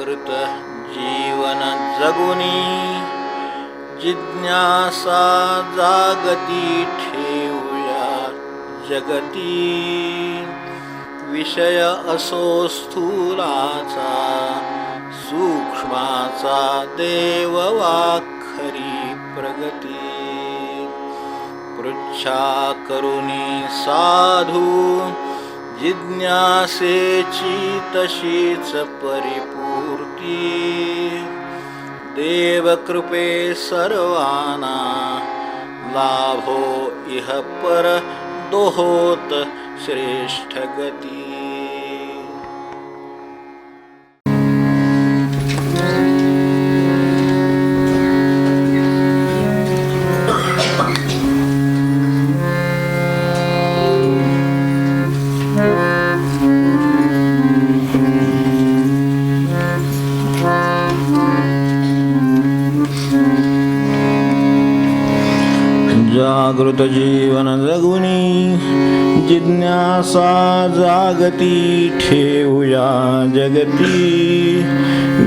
जागृत जीवन जगुनी जिज्ञासा जागती ठेवूया जगती विषय असो स्थूलाचा सूक्ष्माचा देव वाखरी प्रगती पृच्छा करुनी साधू जिज्ञासेची तशीच परिपूर्ती देवकृपे सर्वांना लाभो इह पर दोहोत श्रेष्ठ गती. जागृत जीवन जगुनी जिज्ञासा जागती ठेवूया जगती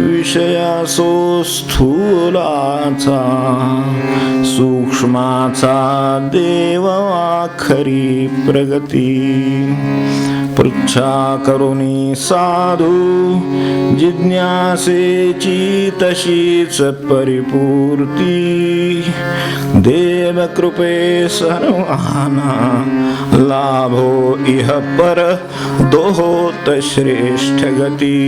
विषयासो स्थूलाचा सूक्ष्माचा देव आखरी प्रगती पृच्छा करुनी साधू जिज्ञासेची तशीच परिपूर्ती देवकृपे सर्वांना लाभो इह पर दोहोत श्रेष्ठ गती.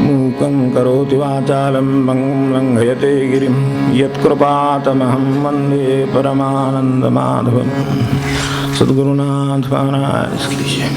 मूकं करोति वाचालं पङ्गुं लङ्घयते गिरिं यत्कृपातमहं वन्दे परमानन्दमाधवं. सद्गुरुनाथ महाराज की जय.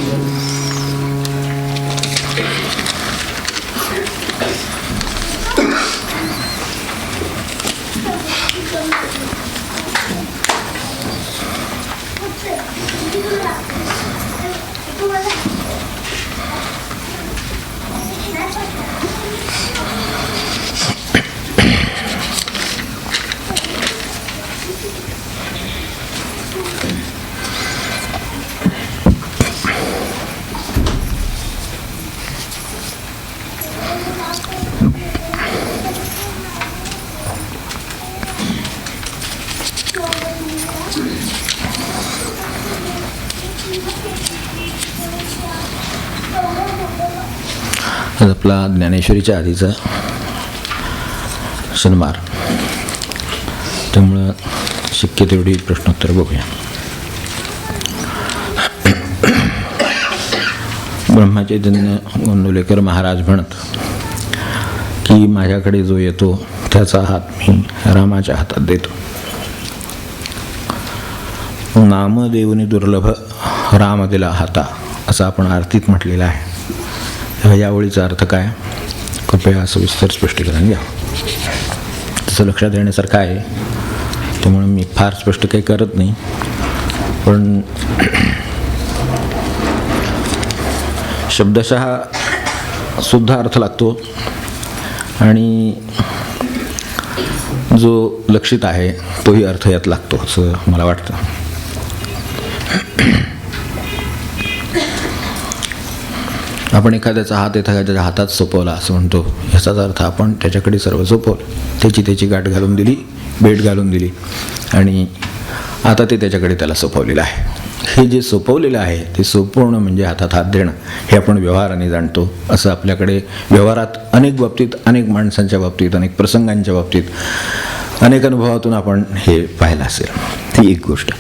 आपला ज्ञानेश्वरीच्या आधीचा शनिवार, त्यामुळं शक्य तेवढी प्रश्नोत्तर बघूया. ब्रह्मचैतन्य गोंदवलेकर महाराज म्हणत की माझ्याकडे जो येतो त्याचा हात मी रामाच्या हातात देतो. नामदेवनी दुर्लभ राम दिला हाता असं आपण आरतीत म्हटलेलं आहे. या ओळीचा अर्थ काय, कृपया सविस्तर स्पष्टीकरण घ्या. तसं लक्षात येण्यासारखं आहे, त्यामुळे मी फार स्पष्ट काही करत नाही, पण शब्दशः सुद्धा अर्थ लागतो आणि जो लक्षित आहे तोही अर्थ यात लागतो असं मला वाटतं. आपण एखाद्याचा हात एखाद्याच्या हातात सोपवला असं म्हणतो, याचाच अर्थ आपण त्याच्याकडे सर्व सोपवलं, त्याची गाठ घालून दिली, भेट घालून दिली आणि आता ते त्याच्याकडे त्याला सोपवलेलं आहे. हे जे सोपवलेलं आहे ते सोपवणं म्हणजे हातात हात देणं, हे आपण व्यवहाराने जाणतो. असं आपल्याकडे व्यवहारात अनेक बाबतीत, अनेक माणसांच्या बाबतीत, अनेक प्रसंगांच्या बाबतीत, अनेक अनुभवातून आपण हे पाहिलं असेल. ती एक गोष्ट.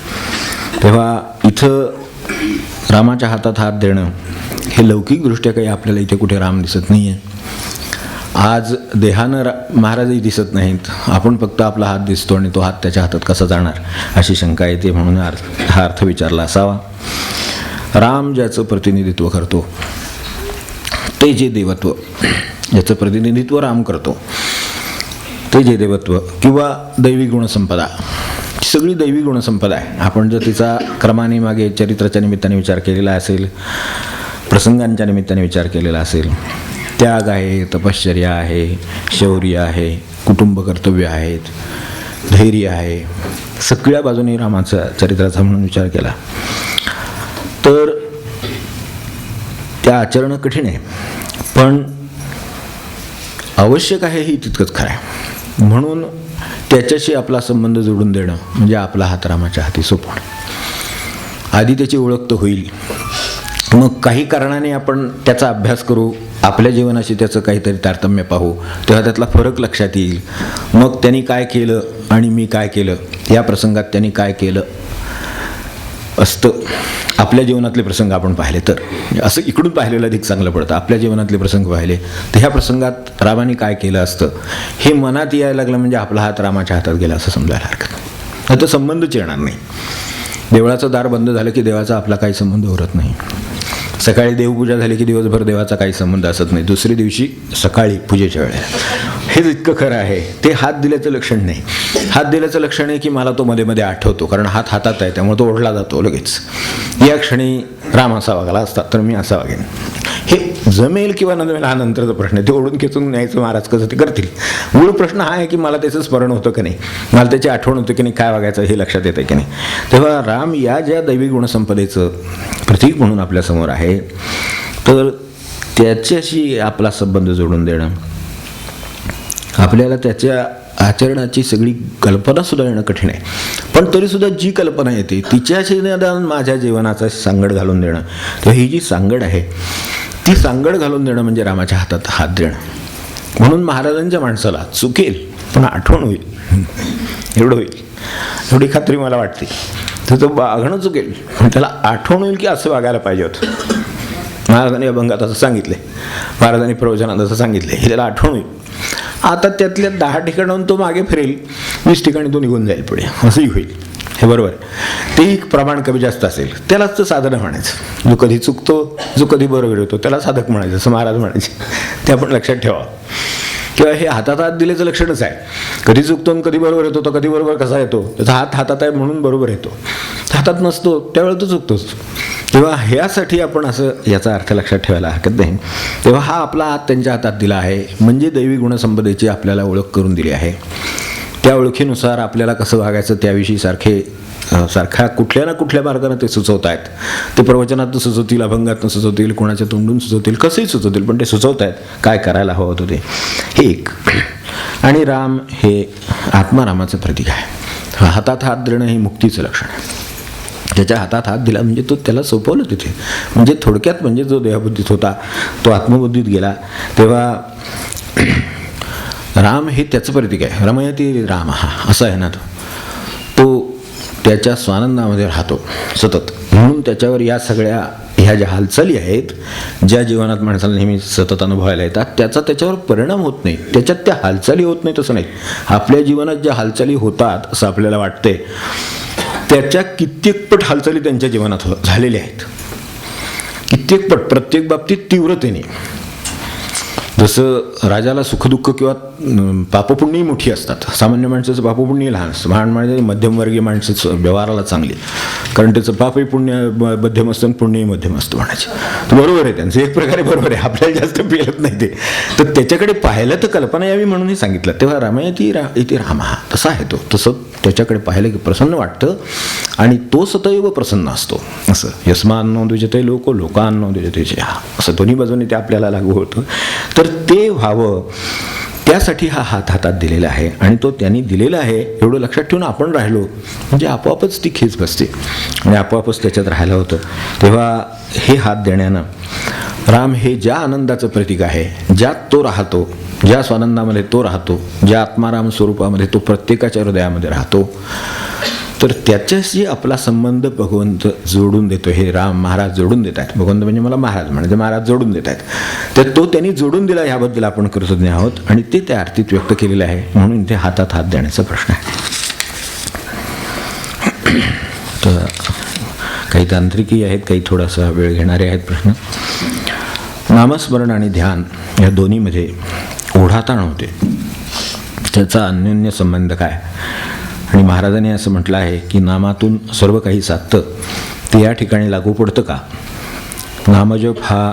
तेव्हा इथं रामाच्या हातात हात देणं हे लौकिकदृष्ट्या काही आपल्याला इथे कुठे राम दिसत नाही आहे. आज देहानं महाराजही दिसत नाहीत, आपण फक्त आपला हात दिसतो आणि तो हात त्याच्या हातात कसा जाणार अशी शंका येते. म्हणून हा अर्थ विचारला असावा. राम ज्याचं प्रतिनिधित्व करतो, ते जे देवत्व ज्याचं प्रतिनिधित्व राम करतो, ते जे देवत्व किंवा दैवी गुणसंपदा, सगळी दैवी गुणसंपदा आहे. आपण जर तिचा क्रमाने मागे चरित्राच्या निमित्ताने विचार केलेला असेल, प्रसंगांच्या निमित्ताने विचार केलेला असेल, त्याग आहे, तपश्चर्या आहे, शौर्य आहे, कुटुंब कर्तव्य आहेत, धैर्य आहे, सगळ्या बाजूने रामाचा चरित्राचा म्हणून विचार केला तर त्या आचरणं कठीण आहे. पण आवश्यक आहे ही तितकंच खरं आहे. म्हणून त्याच्याशी आपला संबंध जोडून देणं म्हणजे आपला हात रामाच्या हाती सोपवणं. आधी त्याची ओळख तर होईल, मग काही कारणाने आपण त्याचा अभ्यास करू, आपल्या जीवनाशी त्याचं काहीतरी तारतम्य पाहू, तेव्हा त्यातला फरक लक्षात येईल. मग त्यांनी काय केलं आणि मी काय केलं, या प्रसंगात त्यांनी काय केलं असतं, आपल्या जीवनातले प्रसंग आपण पाहिले तर, असं इकडून पाहिलेलं अधिक चांगलं पडतं. आपल्या जीवनातले प्रसंग पाहिले तर ह्या प्रसंगात रामाने काय केलं असतं हे मनात यायला लागलं म्हणजे आपला हात रामाच्या हातात गेला असं समजायला हरकत नाही. आता संबंधच येणार नाही. देवळाचं दार बंद झालं की देवाचा आपला काही संबंध उरत नाही. सकाळी देवपूजा झाली की दिवसभर देवाचा काही संबंध असत नाही. दुसऱ्या दिवशी सकाळी पूजेच्या वेळेला. हेच इतकं खरं आहे. ते हात दिल्याचं लक्षण नाही. हात दिल्याचं लक्षण आहे की मला तो मध्ये मध्ये आठवतो, कारण हात हातात आहे त्यामुळे तो ओढला जातो लगेच. या क्षणी राम असा वागला असता तर मी असा वागेन. हे जमेल किंवा न जमेल हा नंतरचा प्रश्न आहे. ते ओढून खेचून न्यायचं महाराज कसं ते करतील. मूळ प्रश्न हा आहे की मला त्याचं स्मरण होतं की नाही, मला त्याची आठवण होतं की नाही, काय वागायचं हे लक्षात येतं की नाही. तेव्हा राम या ज्या दैवी गुणसंपदेचं प्रतीक म्हणून आपल्यासमोर आहे, तर त्याच्याशी आपला संबंध जोडून देणं, आपल्याला त्याच्या आचरणाची सगळी कल्पनासुद्धा येणं कठीण आहे. पण तरीसुद्धा जी कल्पना येते तिच्याशी माझ्या जीवनाचा सांगड घालून देणं, तर ही जी सांगड आहे ती सांगड घालून देणं म्हणजे रामाच्या हातात हात देणं. म्हणून महाराजांच्या माणसाला चुकेल पण आठवण होईल, एवढं होईल, एवढी खात्री मला वाटते. तर तो वागणं चुकेल पण त्याला आठवण होईल की असं वागायला पाहिजे होतं. महाराजांनी अभंगात असं सांगितले, महाराजांनी प्रवचनात असं सांगितले, हे त्याला आठवण होईल. आता त्यातल्या 10 ठिकाणाहून तो मागे फिरेल, 20 ठिकाणी तो निघून जाईल पुढे, असंही होईल. हे बरोबर. तेही प्रमाण कमी जास्त असेल त्यालाच तर साधनं म्हणायचं. जो कधी चुकतो, जो कधी बरोबर येतो त्याला साधक म्हणायचं, असं महाराज म्हणायचे. ते आपण लक्षात ठेवा. किंवा हे हातात हात दिल्याचं लक्षणच आहे. कधी चुकतो आणि कधी बरोबर येतो, तर कधी बरोबर कसा येतो, त्याचा हात हातात आहे म्हणून बरोबर येतो, हातात नसतो त्यावेळेला तो चुकतोच. तेव्हा ह्यासाठी आपण असं याचा अर्थ लक्षात ठेवायला हरकत नाही. तेव्हा हा आपला हात त्यांच्या हातात दिला आहे म्हणजे दैवी गुणसंपदेची आपल्याला ओळख करून दिली आहे. त्या ओळखीनुसार आपल्याला कसं वागायचं त्याविषयी सारख्या कुठल्या ना कुठल्या मार्गाने ते सुचवत आहेत. ते प्रवचनातून सुचवतील, अभंगातून सुचवतील, कोणाच्या तोंडून सुचवतील, कसंही सुचवतील, पण ते सुचवत आहेत काय करायला हवं होतं ते. हे एक. आणि राम हे आत्मारामाचं प्रतीक आहे. हातात हात देणं हे मुक्तीचं लक्षण आहे. त्याच्या हातात हात दिला म्हणजे तो त्याला सोपवलं तिथे. म्हणजे थोडक्यात म्हणजे जो देहबुद्धीत होता तो आत्मबुद्धीत गेला. तेव्हा राम हे त्याचं प्रतीक आहे. रमयती राम हा असं आहे ना, तो त्याच्या स्वानंदामध्ये राहतो सतत. म्हणून त्याच्यावर या सगळ्या ह्या ज्या हालचाली आहेत, ज्या जीवनात माणसाला नेहमी सतत अनुभवायला येतात, त्याचा त्याच्यावर परिणाम होत नाही. त्याच्यात त्या हालचाली होत नाही तसं नाही. आपल्या जीवनात ज्या हालचाली होतात असं आपल्याला वाटते, त्याच्या कित्येक पट हालचाली त्यांच्या जीवनात झालेल्या आहेत. कित्येक पट, प्रत्येक बाबतीत तीव्रतेने. जसं राजाला सुखदुःख किंवा पापपुण्यही मोठी असतात. सामान्य माणसाचं पापपुण्यही लहान असतं. महान म्हणजे मध्यमवर्गीय माणसाचं व्यवहाराला चांगली, कारण त्याचं पापही पुण्य मध्यम असतं आणि पुण्यही मध्यम असतं म्हणायचे. तर बरोबर आहे त्यांचं, एक प्रकारे बरोबर आहे. आपल्याला जास्त पेलत नाही ते. तर त्याच्याकडे पाहिलं तर कल्पना यावी म्हणूनही सांगितलं. तेव्हा रमयती इति रामः तसा आहे तो. तसं त्याच्याकडे पाहिलं की प्रसन्न वाटतं आणि तो सदैव प्रसन्न असतो. असं यस्मान्नो द्विजते लोको लोकान्नो द्विजते जयः, असं दोन्ही बाजूने ते आपल्याला लागू होतं. तर ते व्हावं त्यासाठी हा हात हातात दिलेला आहे. आणि तो त्यांनी दिलेला आहे एवढं लक्षात ठेवून आपण राहिलो म्हणजे आपोआपच ती खीच बसते आणि आपोआपच त्याच्यात राहिलं होतं. तेव्हा हे हात देण्यानं राम हे ज्या आनंदाचं प्रतीक आहे, ज्यात तो राहतो, ज्या स्वानंदामध्ये तो राहतो, ज्या आत्माराम स्वरूपामध्ये तो प्रत्येकाच्या हृदयामध्ये राहतो, तर त्याच्याशी आपला संबंध भगवंत जोडून देतो. हे राम महाराज जोडून देत आहेत. भगवंत म्हणजे मला महाराज म्हणजे महाराज जोडून देत आहेत. तर तो त्यांनी जोडून दिला ह्याबद्दल आपण कृतज्ञ आहोत आणि ते त्या आरतीत व्यक्त केलेलं आहे. म्हणून ते हातात हात देण्याचा प्रश्न आहे. तर काही तांत्रिकी आहेत, काही थोडासा वेळ घेणारे आहेत प्रश्न. नामस्मरण आणि ध्यान या दोन्हीमध्ये ओढाताण होते, त्याचा अन्योन्य संबंध काय? आणि महाराजांनी असं म्हटलं आहे की नामातून सर्व काही साधतं, ते या ठिकाणी लागू पडतं का? नामजप हा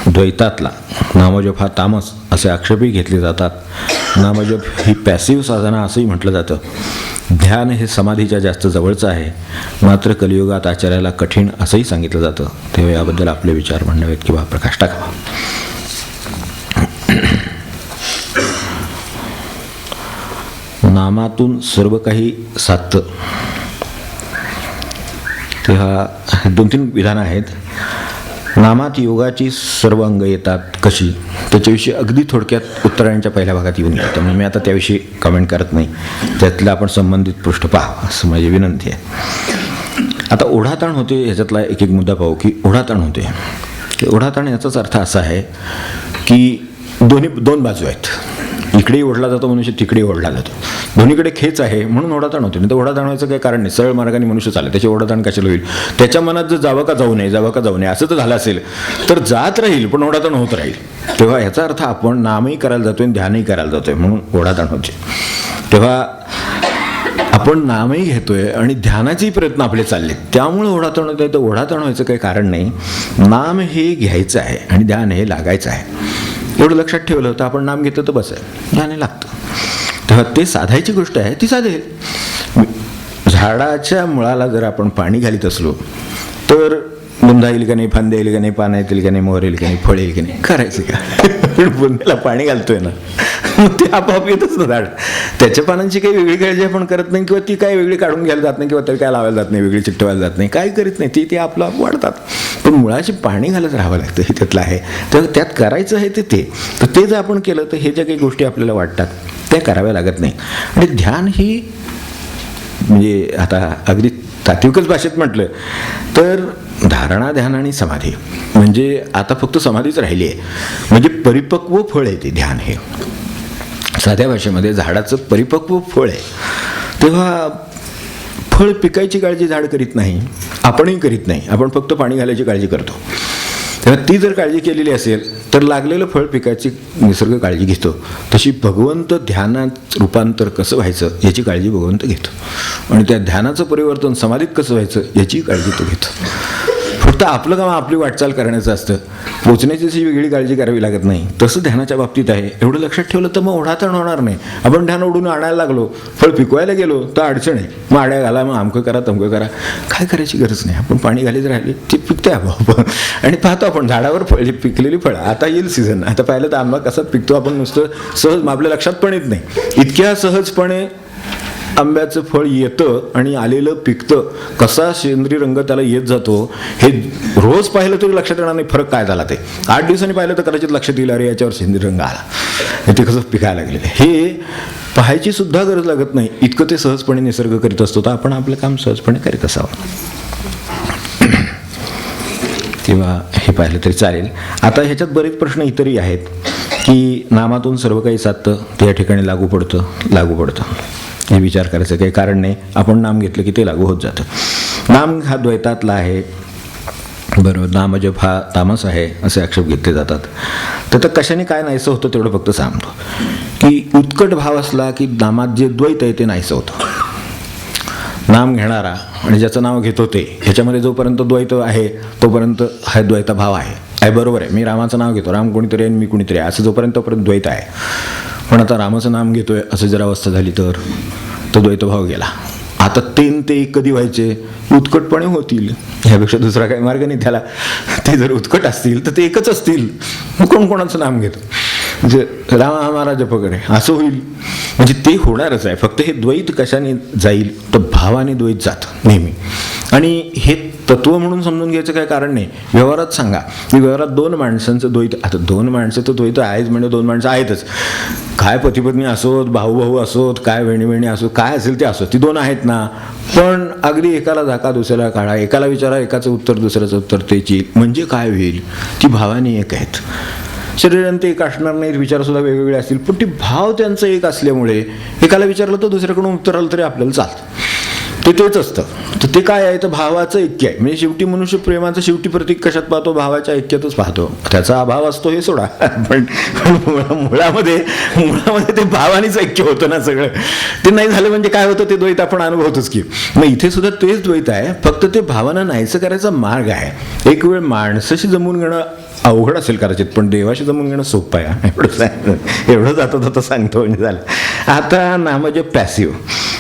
द्वैतातला, नामजप हा तामस असे आक्षेपही घेतले जातात. नामजप ही पॅसिव्ह साधना असंही म्हटलं जातं. ध्यान हे समाधीच्या जास्त जवळचं आहे, मात्र कलियुगात आचार्याला कठीण असंही सांगितलं जातं. तेव्हा याबद्दल आपले विचार मांडावेत किंवा प्रकाश टाकावा. नामातून सर्व काही साधतं. तेव्हा 2-3 विधानं आहेत. नामात योगाची सर्व अंग येतात कशी, त्याच्याविषयी अगदी थोडक्यात उत्तरायणच्या पहिल्या भागात येऊन गेलं. त्यामुळे मी आता त्याविषयी कमेंट करत नाही. त्यातलं आपण संबंधित पृष्ठ पहा असं माझी विनंती आहे. आता ओढाताण होते ह्याच्यातला एक मुद्दा पाहू की ओढाताण होते. ओढाताण याचाच अर्थ असा आहे की दोन बाजू आहेत. इकडेही ओढला जातो मनुष्य, तिकडेही ओढला जातो. दोन्हीकडे खेच आहे म्हणून ओढाताण होते. नाही तर ओढाताण व्हायचं काही कारण नाही. सरळ मार्गाने मनुष्य चालेल, त्याची ओढाताण कशाला होईल. त्याच्या मनात जर जावं का जाऊ नये असं तर झालं असेल तर जात राहील पण ओढाताण होत राहील. तेव्हा याचा अर्थ आपण नामही करायला जातोय, ध्यानही करायला जातोय म्हणून ओढाताण होते. तेव्हा आपण नामही घेतोय आणि ध्यानाचेही प्रयत्न आपले चालले, त्यामुळे ओढाताण होत आहे. तर ओढाताण व्हायचं काही कारण नाही. नाम हे घ्यायचं आहे आणि ध्यान हे लागायचं आहे. एवढं लक्षात ठेवलं तर आपण नाम घेतलं तर बस आहे, ध्यान लागतं. तेव्हा ते साधायची गोष्ट आहे ती साधेल. झाडाच्या मुळाला जर आपण पाणी घालीत असलो तर बुंदा येईल का नाही, फांद्या येईल का नाही, पानं येतील का नाही, मोहर येईल का नाही, फळ येईल का नाही, करायचं का. पण बुंद्याला पाणी घालतोय ना, ते आपोआप येतच ना झाड. त्याच्या पानांची काही वेगळी काळजी आपण करत नाही किंवा ती काय वेगळी काढून घ्यायला जात नाही किंवा त्याला काय लावायला जात नाही, वेगळी चिकटवायला जात नाही, काय करीत नाही. ते आपलं आप वाढतात. पण मुळाची पाणी घालत राहावं लागतं, हे त्यातलं आहे. तर त्यात करायचं आहे ते तर ते जर आपण केलं तर हे ज्या काही गोष्टी आपल्याला वाटतात त्या कराव्या लागत नाही. आणि ध्यान ही म्हणजे आता अगदी तात्विकच भाषेत म्हटलं तर धारणा, ध्यान आणि समाधी म्हणजे आता फक्त समाधीच राहिली आहे. म्हणजे परिपक्व फळ आहे ते ध्यान. हे साध्या भाषेमध्ये झाडाचं परिपक्व फळ आहे. तेव्हा फळ पिकायची काळजी झाड करीत नाही, आपणही करीत नाही. आपण फक्त पाणी घालायची काळजी करतो. तेव्हा ती जर काळजी केलेली असेल तर लागलेलं फळ पिकायची निसर्ग काळजी घेतो. तशी भगवंत ध्यानात रूपांतर कसं व्हायचं याची काळजी भगवंत घेतो आणि त्या ध्यानाचं परिवर्तन समाधीत कसं व्हायचं याची काळजी तो घेतो. फक्त आपलं काम आपली वाटचाल करण्याचं असतं, पोचण्याची अशी वेगळी काळजी करावी लागत नाही. तसं ध्यानाच्या बाबतीत आहे. एवढं लक्षात ठेवलं तर मग ओढाताण होणार नाही. आपण ध्यान ओढून आणायला लागलो, फळ पिकवायला गेलो तर अडचण आहे. मग आड्या घाला, मग अमकं करा, तमकं करा, काय करायची गरज नाही. आपण पाणी घालीत राहिले ते पिकते आपोआप. आणि पाहतो आपण झाडावर फळ पिकलेली फळं. आता येईल सीझन. आता पाहिलं तर आंबा कसा पिकतो आपण नुसतं सहज आपल्या लक्षात पण येत नाही. इतक्या सहजपणे आंब्याचं फळ येतं आणि आलेलं पिकतं. कसा सेंद्रिय रंग त्याला येत जातो हे रोज पाहिलं तरी लक्षात येणार नाही फरक काय झाला ते. 8 दिवसांनी पाहिलं तर कदाचित लक्षात येईल अरे याच्यावर सेंद्रिय रंग आला, ते कसं पिकायला लागलेलं. हे पाहायची सुद्धा गरज लागत नाही, इतकं ते सहजपणे निसर्ग करीत असतो. तर आपण आपलं काम सहजपणे करीत असावं. तेव्हा हे पाहिलं तरी चालेल. आता ह्याच्यात बरेच प्रश्न इतरही आहेत की नामातून सर्व काही साधतं ते या ठिकाणी लागू पडतं हे विचार करायचं काही कारण नाही. आपण नाम घेतलं की ते लागू होत जातं. नाम हा द्वैतातला आहे, बरोबर. नामजप हा तामस आहे असे आक्षेप घेतले जातात. तर कशाने काय नाहीसं होतं तेवढं फक्त सांगतो की उत्कट भाव असला की नामात जे द्वैत आहे ते नाहीसं होतं. नाम घेणारा आणि ज्याचं नाव घेतो ते ह्याच्यामध्ये जोपर्यंत द्वैत आहे तोपर्यंत हा द्वैता भाव आहे. बरोबर आहे, मी रामाचं नाव घेतो, राम कोणीतरी आहे मी कोणीतरी आहे असं जोपर्यंत द्वैत आहे. पण आता रामाचं नाम घेतोय असं जर अवस्था झाली तर तो द्वैतभाव गेला. आता ते एक कधी व्हायचे, उत्कटपणे होतील, ह्यापेक्षा दुसरा काही मार्ग नाही त्याला. ते जर उत्कट असतील तर ते एकच असतील. मग कोण कोणाचं नाम घेतो, म्हणजे राम हा महाराज जप करे असं होईल. म्हणजे ते होणारच आहे. फक्त हे द्वैत कशाने जाईल तर भावाने द्वैत जातं नेहमी. आणि हे तत्व म्हणून समजून घ्यायचं काही कारण नाही. व्यवहारात सांगा की व्यवहारात 2 माणसांचं द्वैत, आता 2 माणसं तर द्वैत आहेच म्हणजे 2 माणसं आहेतच. काय पतिपत्नी असोत, भाऊ असोत, काय बहिणी असोत, काय असेल ते असोत, ती 2 आहेत ना. पण अगदी एकाला झाका दुसऱ्याला काढा, एकाला विचारा एकाचं उत्तर दुसऱ्याचं उत्तर त्याची, म्हणजे काय होईल. ती भावाने एक आहेत. शरीराने ते एक असणार नाहीत, विचारसुद्धा वेगवेगळे असतील, पण ती भाव त्यांचं एक असल्यामुळे एकाला विचारलं तर दुसऱ्याकडून उत्तर आलं तरी आपल्याला चालतं. तेच असतं. तर ते काय आहे तर भावाचं ऐक्य आहे. म्हणजे शेवटी मनुष्य प्रेमाचं शेवटी प्रतीक कशात पाहतो, भावाच्या ऐक्यातच पाहतो. त्याचा अभाव असतो हे सोडा, पण मुळामध्ये ते भावानेच ऐक्य होतं ना सगळं. ते नाही झालं म्हणजे काय होतं, ते द्वैत आपण अनुभवतोच की. मग इथे सुद्धा तेच द्वैत आहे, फक्त ते भावांना नाहीचं करायचा मार्ग आहे. एक वेळ माणसाशी जमून घेणं अवघड असेल कदाचित, पण देवाशी जमून घेणं सोपं आहे. एवढं जाता सांगतो म्हणजे झालं. आता नामजप पॅसिव्ह.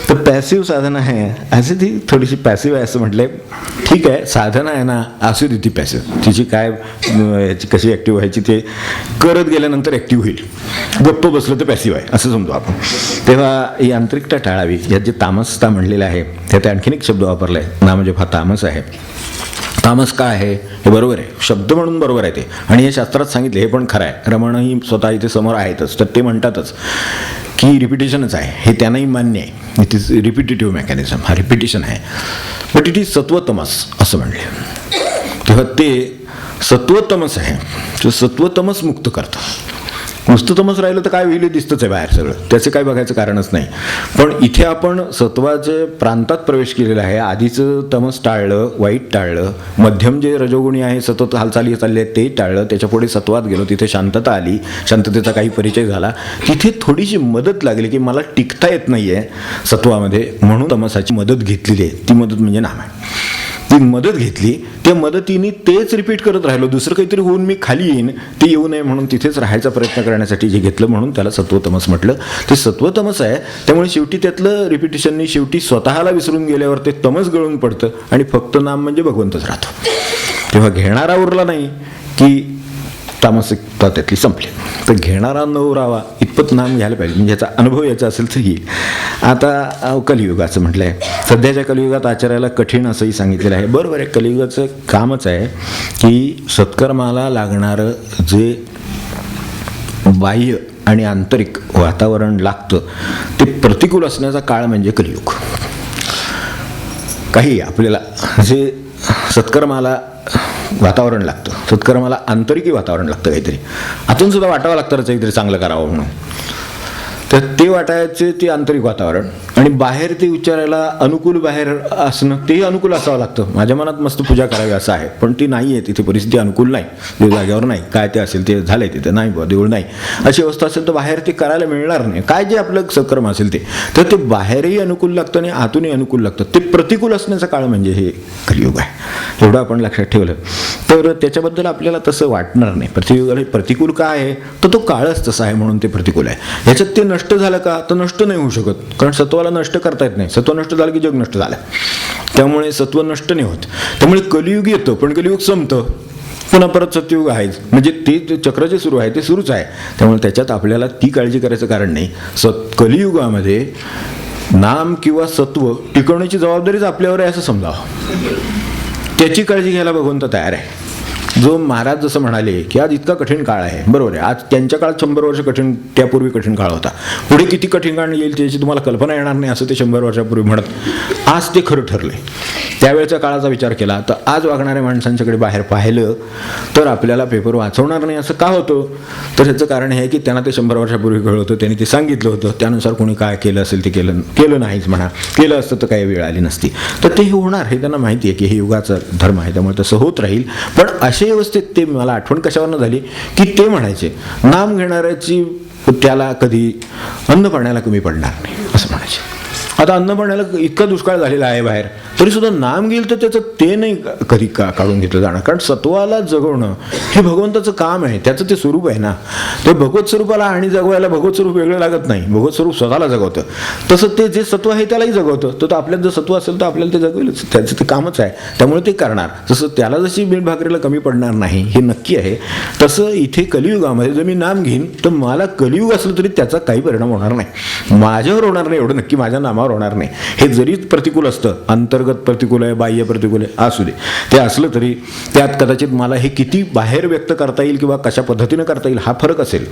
तर तर पॅसिव्ह साधना आहे असे ती थोडीशी पॅसिव्ह आहे असं म्हटलंय. ठीक आहे, साधना आहे ना, असू दे ती पॅसिव्ह. तिची काय याची कशी ॲक्टिव्ह व्हायची ते करत गेल्यानंतर ॲक्टिव्ह होईल. गप्प बसलं तर पॅसिव्ह आहे असं समजू आपण. तेव्हा ही आंतरिकता टाळावी. यात जे तामसता म्हणलेलं आहे त्यात आणखीन एक शब्द वापरला आहे, ना म्हणजे हा तामस आहे. तामस काय आहे हे बरोबर आहे, शब्द म्हणून बरोबर आहे ते, आणि हे शास्त्रात सांगितले हे पण खरं आहे. रमणही स्वतः इथे समोर आहेतच, तर ते म्हणतातच की रिपिटेशनच आहे, हे त्यांनाही मान्य आहे. इट इज रिपिटेटिव्ह मेकॅनिझम, हा रिपिटेशन आहे. बट इट इज सत्वतमस असं म्हणले. तेव्हा ते सत्वतमस आहे, तो सत्वतमस मुक्त करतं. नुसतं तमस राहिलं तर काय होईल दिसतंच आहे बाहेर सगळं, त्याचे काय बघायचं कारणच नाही. पण इथे आपण सत्वाचे प्रांतात प्रवेश केलेला आहे. आधीचं तमस टाळलं, वाईट टाळलं, मध्यम जे रजोगुणी आहे सतत हालचाली चालले आहेत ते टाळलं, त्याच्या पुढे सत्वात गेलो, तिथे शांतता आली, शांततेचा काही परिचय झाला, तिथे थोडीशी मदत लागली की मला टिकता येत नाही आहे सत्वामध्ये, म्हणून तमसाची मदत घेतलेली आहे. ती मदत म्हणजे नाम आहे. ती मदत घेतली, त्या मदतीने तेच रिपीट करत राहिलो, दुसरं काहीतरी होऊन मी खाली येईन ते येऊ नये म्हणून तिथेच राहायचा प्रयत्न करण्यासाठी जे घेतलं, म्हणून त्याला सत्वतमस म्हटलं. ते सत्वतमस आहे. त्यामुळे शेवटी त्यातलं रिपिटेशननी शेवटी स्वतःला विसरून गेल्यावर ते तमस गळून पडतं आणि फक्त नाम म्हणजे भगवंतच राहतो. तेव्हा घेणारा उरला नाही की तामसिकता त्यातली संपली. तर घेणारा न उरावा इतपत नाम घ्यायला पाहिजे, म्हणजे याचा अनुभव याचा असेल तर येईल. आता कलियुगाचं म्हटलं आहे, सध्याच्या कलियुगात आचरायला कठीण असंही सांगितलेलं आहे. बरोबर आहे, कलियुगाचं कामच आहे की सत्कर्माला लागणारं जे बाह्य आणि आंतरिक वातावरण लागतं ते प्रतिकूल असण्याचा काळ म्हणजे कलियुग. काही आपल्याला जे सत्कर्माला वातावरण लागतं, सत्कर्माला आंतरिकी वातावरण लागतं, काहीतरी आतून सुद्धा वाटावं लागतं काहीतरी चांगलं करावं म्हणून. तर ते वाटायचे ते आंतरिक वातावरण, आणि बाहेर ते विचारायला अनुकूल बाहेर असणं तेही अनुकूल असावं लागतं. माझ्या मनात मस्त पूजा करावी असं आहे, पण ती नाही आहे, तिथे परिस्थिती अनुकूल नाही, देव जाग्यावर नाही, काय ते असेल ते झालंय, तिथे नाही बुवा देऊळ नाही, अशी अवस्था असेल तर बाहेर ते करायला मिळणार नाही, काय जे आपलं सत्कर्म असेल ते. तर ते बाहेरही अनुकूल लागतं आणि आतूनही अनुकूल लागतं. ते प्रतिकूल असण्याचा काळ म्हणजे हे कलियुग आहे. एवढं आपण लक्षात ठेवलं तर त्याच्याबद्दल आपल्याला तसं वाटणार नाही. प्रतिकूल काय आहे तर तो काळच तसा आहे म्हणून ते प्रतिकूल आहे. ह्याच्यात ते नष्ट झालं का तर नष्ट नाही होऊ शकत, कारण सत्वाला नष्ट करता येत नाही. सत्व नष्ट झालं की जग नष्ट झालं, त्यामुळे सत्व नष्ट नाही होत. त्यामुळे कलियुग येतं पण कलियुग संपतं, पुन्हा परत सत्ययुग आहेच, म्हणजे ते चक्र जे सुरू आहे ते सुरूच आहे. त्यामुळे त्याच्यात आपल्याला ती काळजी करायचं कारण नाही. कलियुगामध्ये नाम किंवा सत्व टिकवण्याची जबाबदारीच आपल्यावर आहे असं समजावं. त्याची काळजी घ्यायला भगवंत तयार आहे. जो महाराज जसं म्हणाले की आज इतका कठीण काळ आहे, बरोबर आहे, आज त्यांच्या काळात 100 वर्ष कठीण, त्यापूर्वी कठीण काळ होता, पुढे किती कठीण काळ येईल त्याची तुम्हाला कल्पना येणार नाही असं ते 100 वर्षापूर्वी म्हणत. आज ते खरं ठरले. त्यावेळच्या काळाचा विचार केला तर आज वागणाऱ्या माणसांच्याकडे बाहेर पाहिलं तर आपल्याला पेपर वाचवणार नाही असं का होतं, तर ह्याचं कारण हे आहे की त्यांना ते 100 वर्षापूर्वी कळलं होतं, त्यांनी ते सांगितलं होतं, त्यानुसार कोणी काय केलं असेल ते केलं नाहीच म्हणा, केलं असतं तर काही वेळ आली नसती. तर ते होणार हे त्यांना माहिती आहे की हे युगाचा धर्म आहे, त्यामुळे तसं होत राहील. पण अशा अवस्थेत ते मला आठवण कशावरनं झाली की ते म्हणायचे नाम घेणाऱ्याची त्याला कधी अन्न पाण्याला कमी पडणार नाही असं म्हणायचे. आता अन्न पाण्याला इतका दुष्काळ झालेला आहे बाहेर, तरी सुद्धा नाम घेईल तर त्याचं ते नाही कधी काढून घेतलं जाणार, कारण सत्वाला जगवणं हे भगवंताचं काम आहे, त्याचं ते स्वरूप आहे ना. ते भगवत स्वरूपाला आणि जगवायला भगवत स्वरूप वेगळं लागत नाही, भगवत स्वरूप स्वतःला जगवतं. तसं ते जे सत्व आहे त्यालाही जगवतं. तर आपल्यात जर सत्व असेल तर आपल्याला ते जगवेलच, त्याचं ते कामच आहे, त्यामुळे ते करणार. तसं त्याला जशी मीठ भाकरीला कमी पडणार नाही हे नक्की आहे, तसं इथे कलियुगामध्ये जर मी नाम घेईन तर मला कलियुग असलं तरी त्याचा काही परिणाम होणार नाही, माझ्यावर होणार नाही एवढं नक्की, माझ्या नामावर होणार नाही. हे जरी प्रतिकूल असतं, अंतर्गत प्रतिकूल आहे, बाह्य प्रतिकूल आहे, असू दे, ते असलं तरी त्यात कदाचित मला हे किती बाहेर व्यक्त करता येईल किंवा कशा पद्धतीनं करता येईल हा फरक असेल.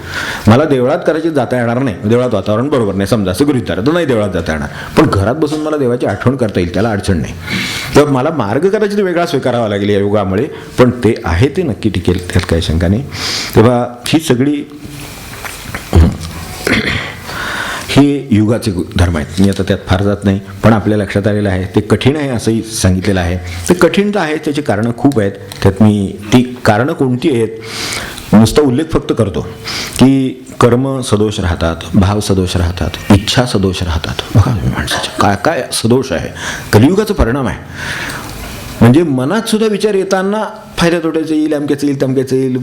मला देवळात करायची जाता येणार नाही, देवळात वातावरण बरोबर नाही समजा, असं गृहीत धरा तर नाही देवळात जाता येणार, पण घरात बसून मला देवाची आठवण करता येईल, त्याला अडचण नाही. तेव्हा मला मार्ग कदाचित वेगळा स्वीकारावा लागेल या युगामुळे, पण ते आहे ते नक्की टिकेल, त्यात काही शंका नाही. तेव्हा ही सगळी हे युगाचे धर्म आहेत. मी आता त्यात फार जात नाही, पण आपल्या लक्षात आलेलं आहे ते कठीण आहे असंही सांगितलेलं आहे. ते कठीण तर आहे, त्याची कारणं खूप आहेत. त्यात मी ती कारणं कोणती आहेत नुसता उल्लेख फक्त करतो की कर्म सदोष राहतात, भाव सदोष राहतात, इच्छा सदोष राहतात. बघा माणसाच्या काय काय सदोष आहे, कलियुगाचा परिणाम आहे. म्हणजे मनात सुद्धा विचार येताना फायदा तोट्याचं येईल, अमक्याचं येईल, तमक्याचं येईल,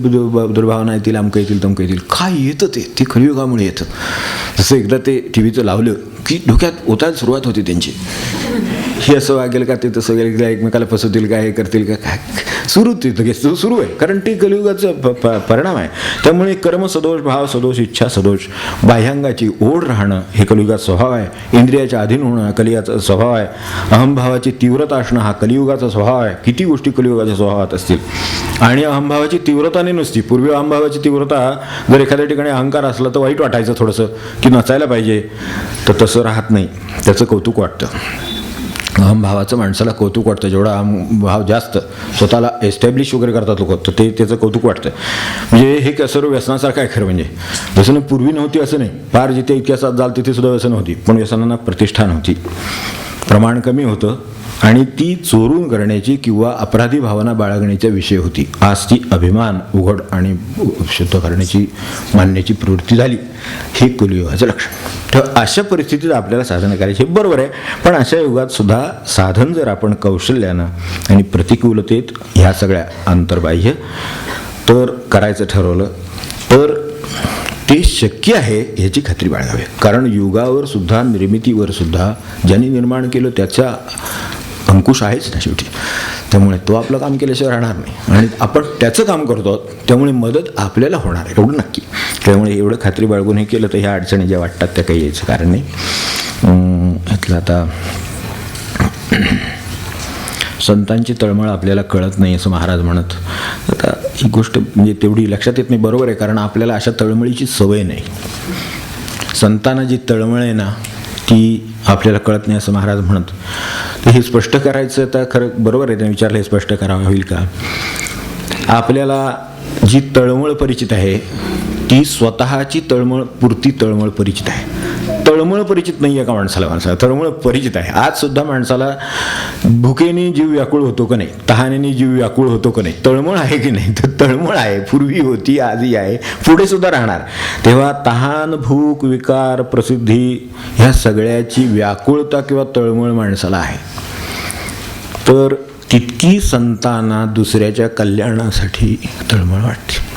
दुर्भावना येतील, अमकं येतील, तमकं येतील. काय येतं ते कलियुगामुळे येतं. जसं एकदा ते टी व्हीचं लावलं की डोक्यात ओतायला सुरुवात होती त्यांची. हे असं वागेल का, ते तसं वागेल का, एकमेकाला फसवतील का, हे करतील का, काय सुरू आहे. कारण ते कलियुगाचा परिणाम आहे. त्यामुळे कर्म सदोष, भाव सदोष, इच्छा सदोष, बाह्यांगाची ओढ राहणं हे कलियुगाचा स्वभाव आहे. इंद्रियाच्या अधीन होणं हा कलियुगाचा स्वभाव आहे. अहंभावाची तीव्रता असणं हा कलियुगाचा स्वभाव आहे. किती गोष्टी कलियुगाच्या स्वभावात असतील. आणि अहंभावाची तीव्रताने नसती. पूर्वी अहंभावाची तीव्रता जर एखाद्या ठिकाणी अहंकार असला तर वाईट वाटायचं थोडंसं, की नचायला पाहिजे. तर तसं राहत नाही. त्याचं कौतुक वाटतं. अहंभावाचं माणसाला कौतुक वाटतं. जेवढा अहंभाव जास्त स्वतःला एस्टॅब्लिश वगैरे करतात लोक, तर ते त्याचं कौतुक वाटतं. म्हणजे हे सर्व व्यसनासारखं आहे खरं. म्हणजे व्यसनं पूर्वी नव्हती असं नाही. फार जिथे इतिहासात जाल तिथे सुद्धा व्यसन होती, पण व्यसनांना प्रतिष्ठा नव्हती. प्रमाण कमी होतं आणि ती चोरून करण्याची किंवा अपराधी भावना बाळगण्याचा विषय होती. आज ती अभिमान उघड आणि शुद्ध करण्याची मानण्याची प्रवृत्ती झाली. हे कलियुगाचं लक्षण. तर अशा परिस्थितीत आपल्याला साधना करायची हे बरोबर आहे. पण अशा युगात सुद्धा साधन जर आपण कौशल्यानं आणि प्रतिकूलतेत ह्या सगळ्या अंतर्बाह्य तर करायचं ठरवलं तर ते शक्य आहे ह्याची खात्री बाळगावी. कारण युगावर सुद्धा, निर्मितीवर सुद्धा ज्यांनी निर्माण केलं त्याचा अंकुश आहेच ना शेवटी. त्यामुळे तो आपलं काम केल्याशिवाय राहणार नाही आणि आपण त्याचं काम करतो, त्यामुळे मदत आपल्याला होणार आहे एवढं नक्की. त्यामुळे एवढं खात्री बाळगून हे केलं तर ह्या अडचणी ज्या वाटतात त्या काही यायचं कारण नाही. यातलं आता संतांची तळमळ आपल्याला कळत नाही असं महाराज म्हणत. आता ही गोष्ट म्हणजे तेवढी लक्षात येत नाही. बरोबर आहे, कारण आपल्याला अशा तळमळीची सवय नाही. संतांना जी तळमळ आहे ना ती आपल्याला कळत नाही असं महाराज म्हणत. तर हे स्पष्ट करायचं तर खरं बरोबर आहे. त्यांनी विचारलं हे स्पष्ट करावं होईल का. आपल्याला जी तळमळ परिचित आहे ती स्वतःची तळमळ, पुरती तळमळ परिचित आहे. तळमळ परिचित नाही आहे का माणसाला तळमळ परिचित आहे. आज सुद्धा माणसाला भुकेने जीव व्याकुळ होतो का नाही, तहानेने जीव व्याकुळ होतो का नाही, तळमळ आहे की नाही. तर तळमळ आहे, पूर्वी होती, आजही आहे, पुढे सुद्धा राहणार. तेव्हा तहान, भूक, विकार, प्रसिद्धी ह्या सगळ्याची व्याकुळता किंवा तळमळ माणसाला आहे. तर तितकी संतांना दुसऱ्याच्या कल्याणासाठी तळमळ वाटते.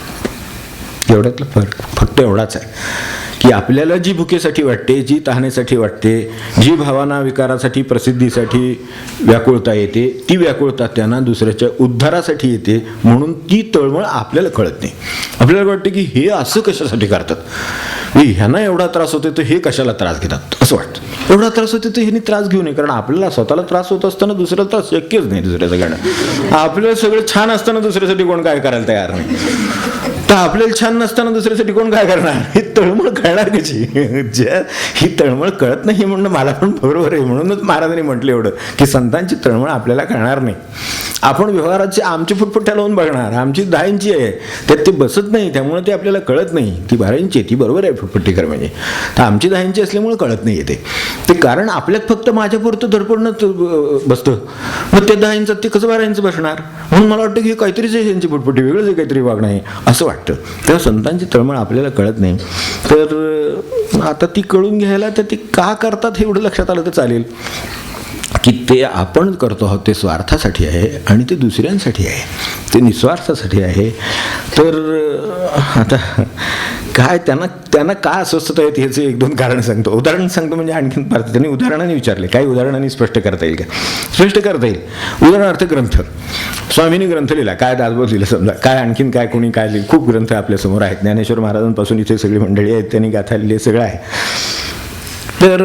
एवढ्यातला फरक फक्त एवढाच आहे की आपल्याला जी भुकेसाठी वाटते, जी तहानेसाठी वाटते, जी भावना विकारासाठी, प्रसिद्धीसाठी व्याकुळता येते, ती व्याकुळता त्यांना दुसऱ्याच्या उद्धारासाठी येते. म्हणून ती तळमळ आपल्याला कळत नाही. आपल्याला वाटते की हे असं कशासाठी करतात, ह्यांना एवढा त्रास होतो तर हे कशाला त्रास घेतात असं वाटतं. एवढा त्रास होतो तर ह्यांनी त्रास घेऊ नये. कारण आपल्याला स्वतःला त्रास होत असताना दुसऱ्याला त्रास शक्यच नाही दुसऱ्याचं घेणं. आपल्याला सगळं छान असताना दुसऱ्यासाठी कोण काय करायला तयार नाही. तर आपल्याला छान नसताना दुसऱ्यासाठी कोण काय करणार. ही तळमळ कळणार कशी. ही तळमळ कळत नाही म्हणणं मला पण बरोबर आहे. म्हणूनच महाराजांनी म्हटलं एवढं की संतांची तळमळ आपल्याला कळणार नाही. आपण व्यवहाराची आमची फुटफुट्या लावून बघणार, आमची 10 इंची आहे त्यात ते बसत नाही, त्यामुळे ते आपल्याला कळत नाही. ती 12 इंची आहे, ती बरोबर आहे फुटफुट्टी कर म्हणजे. तर आमची 10 इंची असल्यामुळे कळत नाही येते ते. कारण आपल्यात फक्त माझ्यापुरतं धडपडणं बसतं. मग ते 10 इंचात ते कसं 12 इंच बसणार. म्हणून मला वाटतं की काहीतरीच आहे यांची फुटफुट्टी, वेगळंच आहे काहीतरी वागणं आहे असं वाटतं. तेव्हा संतांची तळमळ आपल्याला कळत नाही. तर आता ती कळून घ्यायला तर ती का करतात हे एवढं लक्षात आलं तर चालेल की ते आपण करतो आहोत ते स्वार्थासाठी आहे आणि ते दुसऱ्यांसाठी आहे, ते निस्वार्थासाठी आहे. तर आता काय त्यांना काय अस्वस्थता आहेत ह्याचं 1-2 कारण सांगतो. उदाहरण सांगतो म्हणजे आणखीन फार. त्यांनी उदाहरणाने विचारले, काही उदाहरणाने स्पष्ट करता येईल का. स्पष्ट करता येईल. उदाहरणार्थ ग्रंथ, स्वामींनी ग्रंथ लिहिला, काय दासबोध लिहिलं समजा, काय आणखीन काय कोणी काय लिहिलं, खूप ग्रंथ आपल्यासमोर आहेत. ज्ञानेश्वर महाराजांपासून इथे सगळी मंडळी आहेत, त्यांनी गाथा लिहिली, सगळं आहे. तर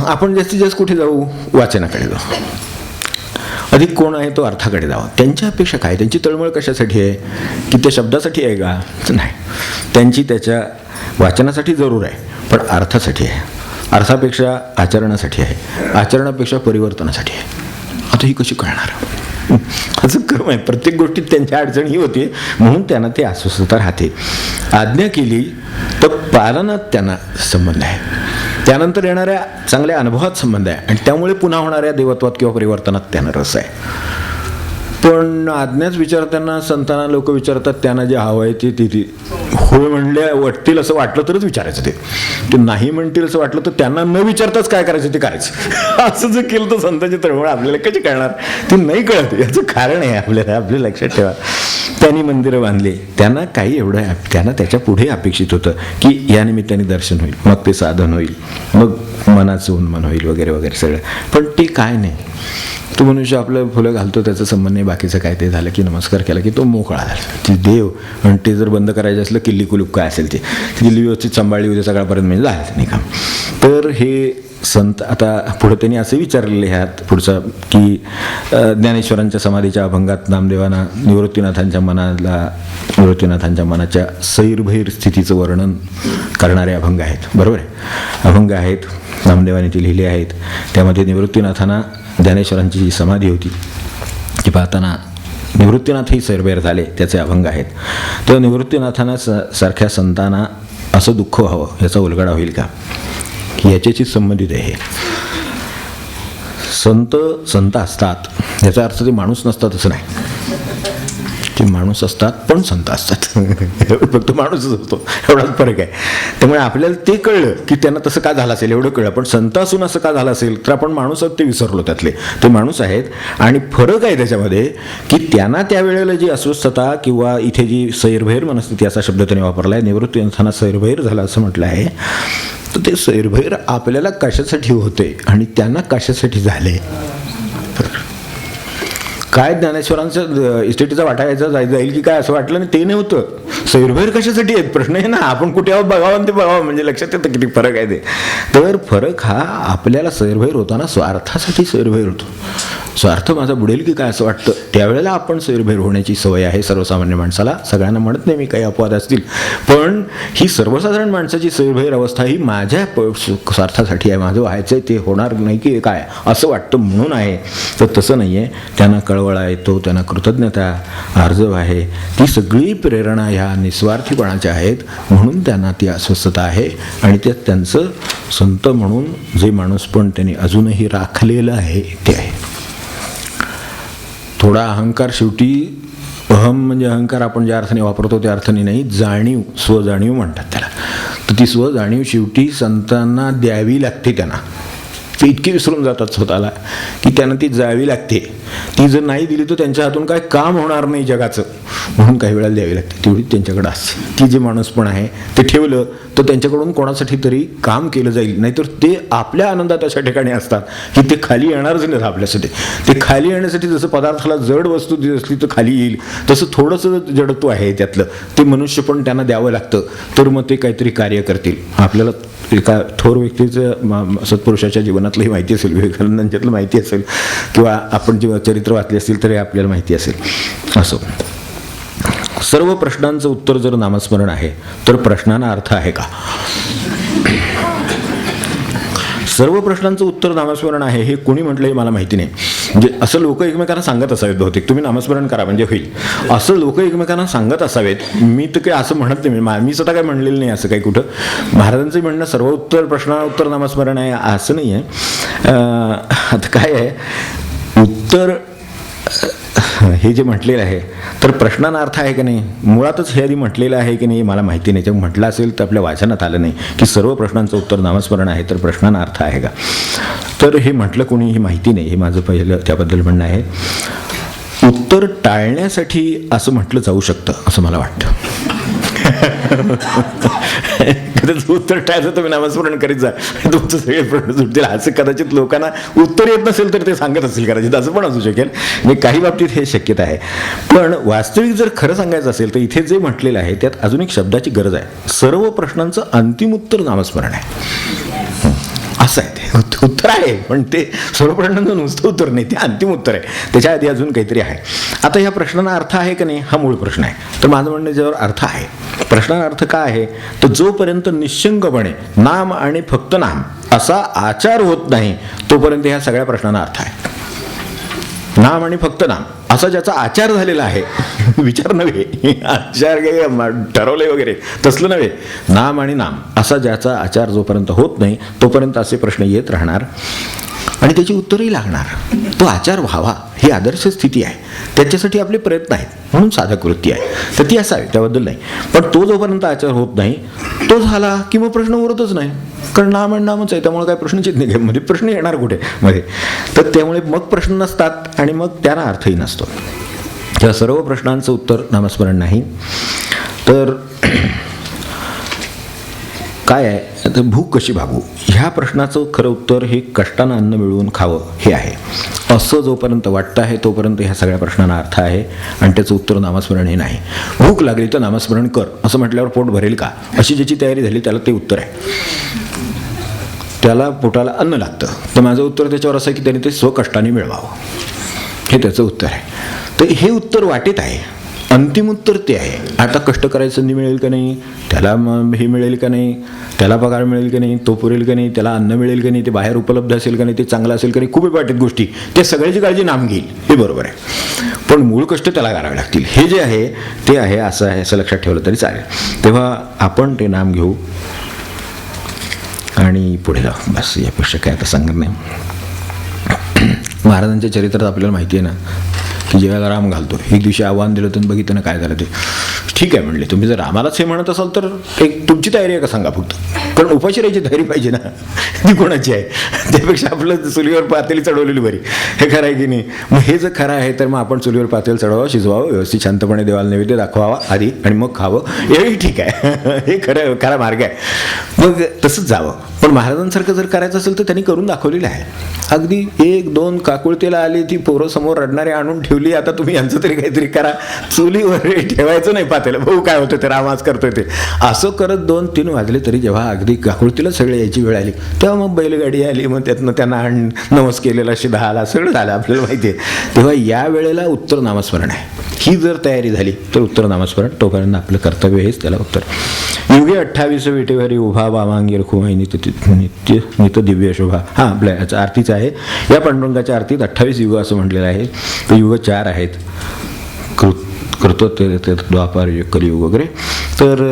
आपण जास्तीत जास्त कुठे जाऊ, वाचनाकडे जाऊ. अधिक कोण आहे तो अर्थाकडे जावा. त्यांच्या अपेक्षा काय, त्यांची तळमळ कशासाठी आहे की त्या शब्दासाठी आहे का, नाही. त्यांची त्याच्या वाचनासाठी जरूर आहे पण अर्थासाठी आहे. अर्थापेक्षा आचरणासाठी आहे, आचरणापेक्षा परिवर्तनासाठी आहे. आता ही कशी कळणार. असं कर्म आहे. प्रत्येक गोष्टीत त्यांच्या अडचण ही होते म्हणून त्यांना ते अस्वस्थता राहते. आज्ञा केली तर पालनात त्यांना संबंध आहे, त्यानंतर येणाऱ्या चांगल्या अनुभवात संबंध आहे आणि त्यामुळे पुन्हा होणाऱ्या देवत्वात किंवा परिवर्तनात त्यांना रस आहे. पण आज्ञाच विचारताना संतांना लोक विचारतात त्यांना जे हवं आहे ते होय म्हणले वाटतील असं वाटलं तरच विचारायचं. ते नाही म्हणतील असं वाटलं तर त्यांना न विचारताच काय करायचं ते करायचं. असं जर केलं तर संतांची तळमळ आपल्याला कशी कळणार? ती नाही कळत. याचं कारण आहे आपल्या लक्षात ठेवा. त्यांनी मंदिरं बांधले, त्यांना काही एवढं त्यांना त्याच्या पुढे अपेक्षित होतं की या निमित्ताने दर्शन होईल, मग ते साधन होईल, मग मनाचं उन्मन होईल वगैरे वगैरे सगळं. पण ते काय नाही. तो मनुष्य आपलं फुलं घालतो, त्याचा संबंध नाही. बाकीचं काय ते झालं की नमस्कार केला की तो मोकळा झाला. ती देव आणि ते जर बंद करायचं असलं किल्ली कुलूप काय असेल ते किल्ली व्यवस्थित सांभाळली होती सकाळपर्यंत म्हणजे झालं नाही काम. तर हे संत आता पुढे त्यांनी असे विचारलेले ह्यात पुढचा की ज्ञानेश्वरांच्या समाधीच्या अभंगात नामदेवांना निवृत्तीनाथांच्या मनाच्या सैरभैर स्थितीचं वर्णन करणारे अभंग आहेत. बरोबर आहे, अभंग आहेत, नामदेवाने ते लिहिले आहेत. त्यामध्ये निवृत्तीनाथांना ज्ञानेश्वरांची जी समाधी होती ती पाहताना निवृत्तीनाथही सैरभैर झाले, त्याचे अभंग आहेत. तर निवृत्तीनाथांना सारख्या संतांना असं दुःख व्हावं याचा उलगडा होईल का, याच्याशी संबंधित आहे. संत असतात याचा अर्थ ते माणूस नसतात असं नाही. ते माणूस असतात पण संत असतात. फक्त माणूसच असतो एवढाच फरक आहे. त्यामुळे आपल्याला ते कळलं की त्यांना तसं का झालं असेल एवढं कळलं. पण संत असून असं का झालं असेल तर आपण माणूस आहोत ते विसरलो. त्यातले ते माणूस आहेत. आणि फरक आहे त्याच्यामध्ये की त्यांना त्यावेळेला जी अस्वस्थता किंवा इथे जी सैरभैर मनस्थिती असा शब्द त्याने वापरला आहे. निवृत्तीनाथांना सैरभैर झाला असं म्हटलं आहे. तर ते सैरभैर आपल्याला कशासाठी होते आणि त्यांना कशासाठी झाले. काय ज्ञानेश्वरांचं इस्टेटीचा वाटा यायचा जाईल की काय असं वाटलं नाही. ते नव्हतं. सैरभैर कशासाठी आहेत प्रश्न आहे ना. आपण कुठे आहोत बघावं आणि ते बघावं म्हणजे लक्षात येतं किती फरक आहे ते. तर फरक हा आपल्याला सैरभैर होताना स्वार्थासाठी सैरभैर होतो. स्वार्थ माझा बुडेल की काय असं वाटतं. त्यावेळेला आपण सैरभैर होण्याची सवय आहे सर्वसामान्य माणसाला. सगळ्यांना म्हणत नाही मी, काही अपवाद असतील, पण ही सर्वसाधारण माणसाची सैरभैर अवस्था ही माझ्या स्वार्थासाठी आहे. माझं व्हायचं ते होणार नाही की काय असं वाटतं म्हणून आहे. तर तसं नाही आहे. त्यांना कळवळा येतो, त्यांना कृतज्ञता आर्जव आहे. ती सगळी प्रेरणा ह्या निस्वार्थीपणाच्या आहेत म्हणून त्यांना ती अस्वस्थता आहे. आणि त्यात त्यांचं संत म्हणून जे माणूसपण त्यांनी अजूनही राखलेलं आहे ते आहे. थोडा अहंकार शेवटी, अहम म्हणजे अहंकार आपण ज्या अर्थाने वापरतो त्या अर्थाने नाही, जाणीव, स्वजाणीव म्हणतात त्याला. तर ती स्वजाणीव शेवटी संतांना द्यावी लागते. त्यांना ते इतके विसरून जातात स्वतःला की त्यांना ती जावी लागते. ती जर नाही दिली तर त्यांच्या हातून काय काम होणार नाही जगाचं, म्हणून काही वेळेला द्यावी लागते. तेवढी त्यांच्याकडे असते. ती जे माणूस पण आहे ते ठेवलं तर त्यांच्याकडून कोणासाठी तरी काम केलं जाईल. नाहीतर ते आपल्या आनंदात अशा ठिकाणी असतात की ते खाली येणारच नाही आपल्यासाठी. ते खाली येण्यासाठी जसं पदार्थाला जड वस्तू असली तर खाली येईल, तसं थोडंसं जडत्व आहे त्यातलं. ते मनुष्य पण त्यांना द्यावं लागतं तर मग ते काहीतरी कार्य करतील. आपल्याला एका थोर व्यक्तीचं सत्पुरुषाच्या जीवनातलंही माहिती असेल, विवेकानंदांच्यातलं माहिती असेल, किंवा आपण जेव्हा चरित्र वाचले असतील तरी आपल्याला माहिती असेल. असो, सर्व प्रश्नांचं उत्तर जर नामस्मरण आहे तर प्रश्नांना अर्थ आहे का? सर्व प्रश्नांचं उत्तर नामस्मरण आहे हे कोणी म्हटलं हे मला माहिती नाही. म्हणजे असं लोक एकमेकांना सांगत असावेत बहुतेक, तुम्ही नामस्मरण करा म्हणजे होईल असं लोक एकमेकांना सांगत असावेत. मी तर काही असं म्हणत नाही. मी स्वतः काय म्हणलेलं नाही असं काही कुठं. महाराजांचं म्हणणं सर्व उत्तर प्रश्नांना उत्तर नामस्मरण आहे असं नाही आहे. आता काय आहे, उत्तर हे जे म्हटलेलं आहे तर प्रश्नांना अर्थ आहे की नाही, मुळातच हे आधी म्हटलेलं आहे की नाही मला माहिती नाही. जेव्हा म्हटलं असेल तर आपल्या वाचनात आलं नाही की सर्व प्रश्नांचं उत्तर नामस्मरण आहे तर प्रश्नांना अर्थ आहे का. तर हे म्हटलं कोणी ही माहिती नाही. हे माझं पहिलं त्याबद्दल म्हणणं आहे. उत्तर टाळण्यासाठी असं म्हटलं जाऊ शकतं असं मला वाटतं. उत्तर टाळायचं तुम्ही नामस्मरण करीत जा, तुमचं सगळे प्रश्न सुटतील. असं कदाचित लोकांना उत्तर येत नसेल तर ते सांगत असतील कदाचित, असं पण असू शकेल. म्हणजे काही बाबतीत हे शक्यता आहे. पण वास्तविक जर खरं सांगायचं असेल तर इथे जे म्हटलेलं आहे त्यात अजून एक शब्दाची गरज आहे. सर्व प्रश्नांचं अंतिम उत्तर नामस्मरण आहे असं आहे. ते उत्तर आहे पण ते सर्व प्रश्नांचं नुसतं उत्तर नाही, ते अंतिम उत्तर आहे. त्याच्या आधी अजून काहीतरी आहे. आता ह्या प्रश्नांना अर्थ आहे का नाही हा मूळ प्रश्न आहे. तर माझं म्हणणं ज्यावर अर्थ आहे, प्रश्नांना अर्थ काय आहे तर जोपर्यंत निश्चंगपणे नाम आणि फक्त नाम असा आचार होत नाही तोपर्यंत ह्या सगळ्या प्रश्नांना अर्थ आहे. नाम आणि फक्त नाम असा ज्याचा आचार झालेला आहे, विचार नव्हे, आचार काही ठरवले वगैरे तसलं नव्हे, नाम आणि नाम असा ज्याचा आचार जोपर्यंत होत नाही तोपर्यंत असे प्रश्न येत राहणार. आणि त्याची उत्तरही लागणार. तो आचार व्हावा ही आदर्श स्थिती आहे. त्याच्यासाठी आपले प्रयत्न आहेत, म्हणून साधक वृत्ती आहे, तर ती असावी, त्याबद्दल नाही. पण तो जोपर्यंत आचार होत नाही, तो झाला की मग प्रश्न उरतच नाही. कारण नाम आणि नामच आहे, त्यामुळे काय प्रश्नच येत नाही, मध्ये प्रश्न येणार कुठे मध्ये. तर त्यामुळे मग प्रश्न नसतात आणि मग त्याला अर्थही नसतो. त्या सर्व प्रश्नांचं उत्तर नामस्मरण नाही. तर काय आहे, तर भूक कशी भागू ह्या प्रश्नाचं खरं उत्तर हे कष्टानं अन्न मिळवून खावं हे आहे. असं जोपर्यंत वाटतं आहे तोपर्यंत ह्या सगळ्या प्रश्नांना अर्थ आहे आणि त्याचं उत्तर नामस्मरण हे नाही. भूक लागली तर नामस्मरण कर असं म्हटल्यावर पोट भरेल का, अशी ज्याची तयारी झाली त्याला ते उत्तर आहे. त्याला पोटाला अन्न लागतं, तर माझं उत्तर त्याच्यावर असं आहे की त्याने ते स्वकष्टाने मिळवावं, हे त्याचं उत्तर आहे. तर हे उत्तर वाटेत आहे, अंतिम उत्तर ते आहे. आता कष्ट करायची संधी मिळेल का नाही, त्याला हे मिळेल का नाही, त्याला पगार मिळेल का नाही, तो पुरेल का नाही, त्याला अन्न मिळेल का नाही, ते बाहेर उपलब्ध असेल का नाही, ते चांगलं असेल का नाही, खूप वाटेत गोष्टी, ते सगळ्याची काळजी नाम घेईल, हे बरोबर आहे. पण मूळ कष्ट त्याला करावे लागतील, हे जे आहे ते आहे, असं आहे, असं लक्षात ठेवलं तरी चालेल. तेव्हा आपण ते नाम घेऊ आणि पुढे जाऊ. बस यापेक्षा काय आता सांगत नाही. महाराजांच्या चरित्रात आपल्याला माहिती आहे ना की जेव्हा राम घालतो, एक दिवशी आव्हान दिलं तर बघितलं ना काय झालं ते. ठीक आहे म्हणले, तुम्ही जर रामालाच हे म्हणत असाल तर एक तुमची तयारी आहे का सांगा फक्त, कारण उपाशी राहायची तयारी पाहिजे ना, ती कोणाची आहे. त्यापेक्षा आपलं चुलीवर पातेली चढवलेली बरी, हे खरं आहे की नाही. मग हे जर खरं आहे तर मग आपण चुलीवर पातेली चढवावं, शिजवावं, व्यवस्थित शांतपणे देवाला नैवेद्य दाखवावा आधी आणि मग खावं, हेही ठीक आहे. हे खरा मार्ग आहे. मग तसंच जावं. पण महाराजांसारखं जर करायचं असेल तर त्यांनी करून दाखवलेलं आहे. अगदी 1-2 काकुळतीला आली, ती पोरं समोर रडणारे आणून ठेवली, आता तुम्ही यांचं तरी काहीतरी करा, चुलीवर ठेवायचं नाही पातेलं, भाऊ काय होतं ते राम आज करतोय ते. असं करत 2-3 वाजले तरी जेव्हा अगदी काकुळतीला सगळे यायची वेळ आली तेव्हा मग बैलगाडी आली, मग त्यातनं त्यांना नवस केलेला शिधा आला, सगळं झालं आपल्याला माहिती आहे. तेव्हा या वेळेला उत्तर नामस्मरण आहे. ही जर तयारी झाली तर उत्तर नामस्मरण, तोपर्यंत आपलं कर्तव्य हेच त्याला उत्तर. युगे 28 विटेवरी उभा वामांगी रखुमाई नित्य नित दिव्य शोभा. हां, आपल्या याचा आरतीचा आहे. या पांडुरंगाच्या आरतीत 28 युग असं म्हटलेलं आहे. तर युग 4 आहेत, द्वापार युग, कलियुग वगैरे. तर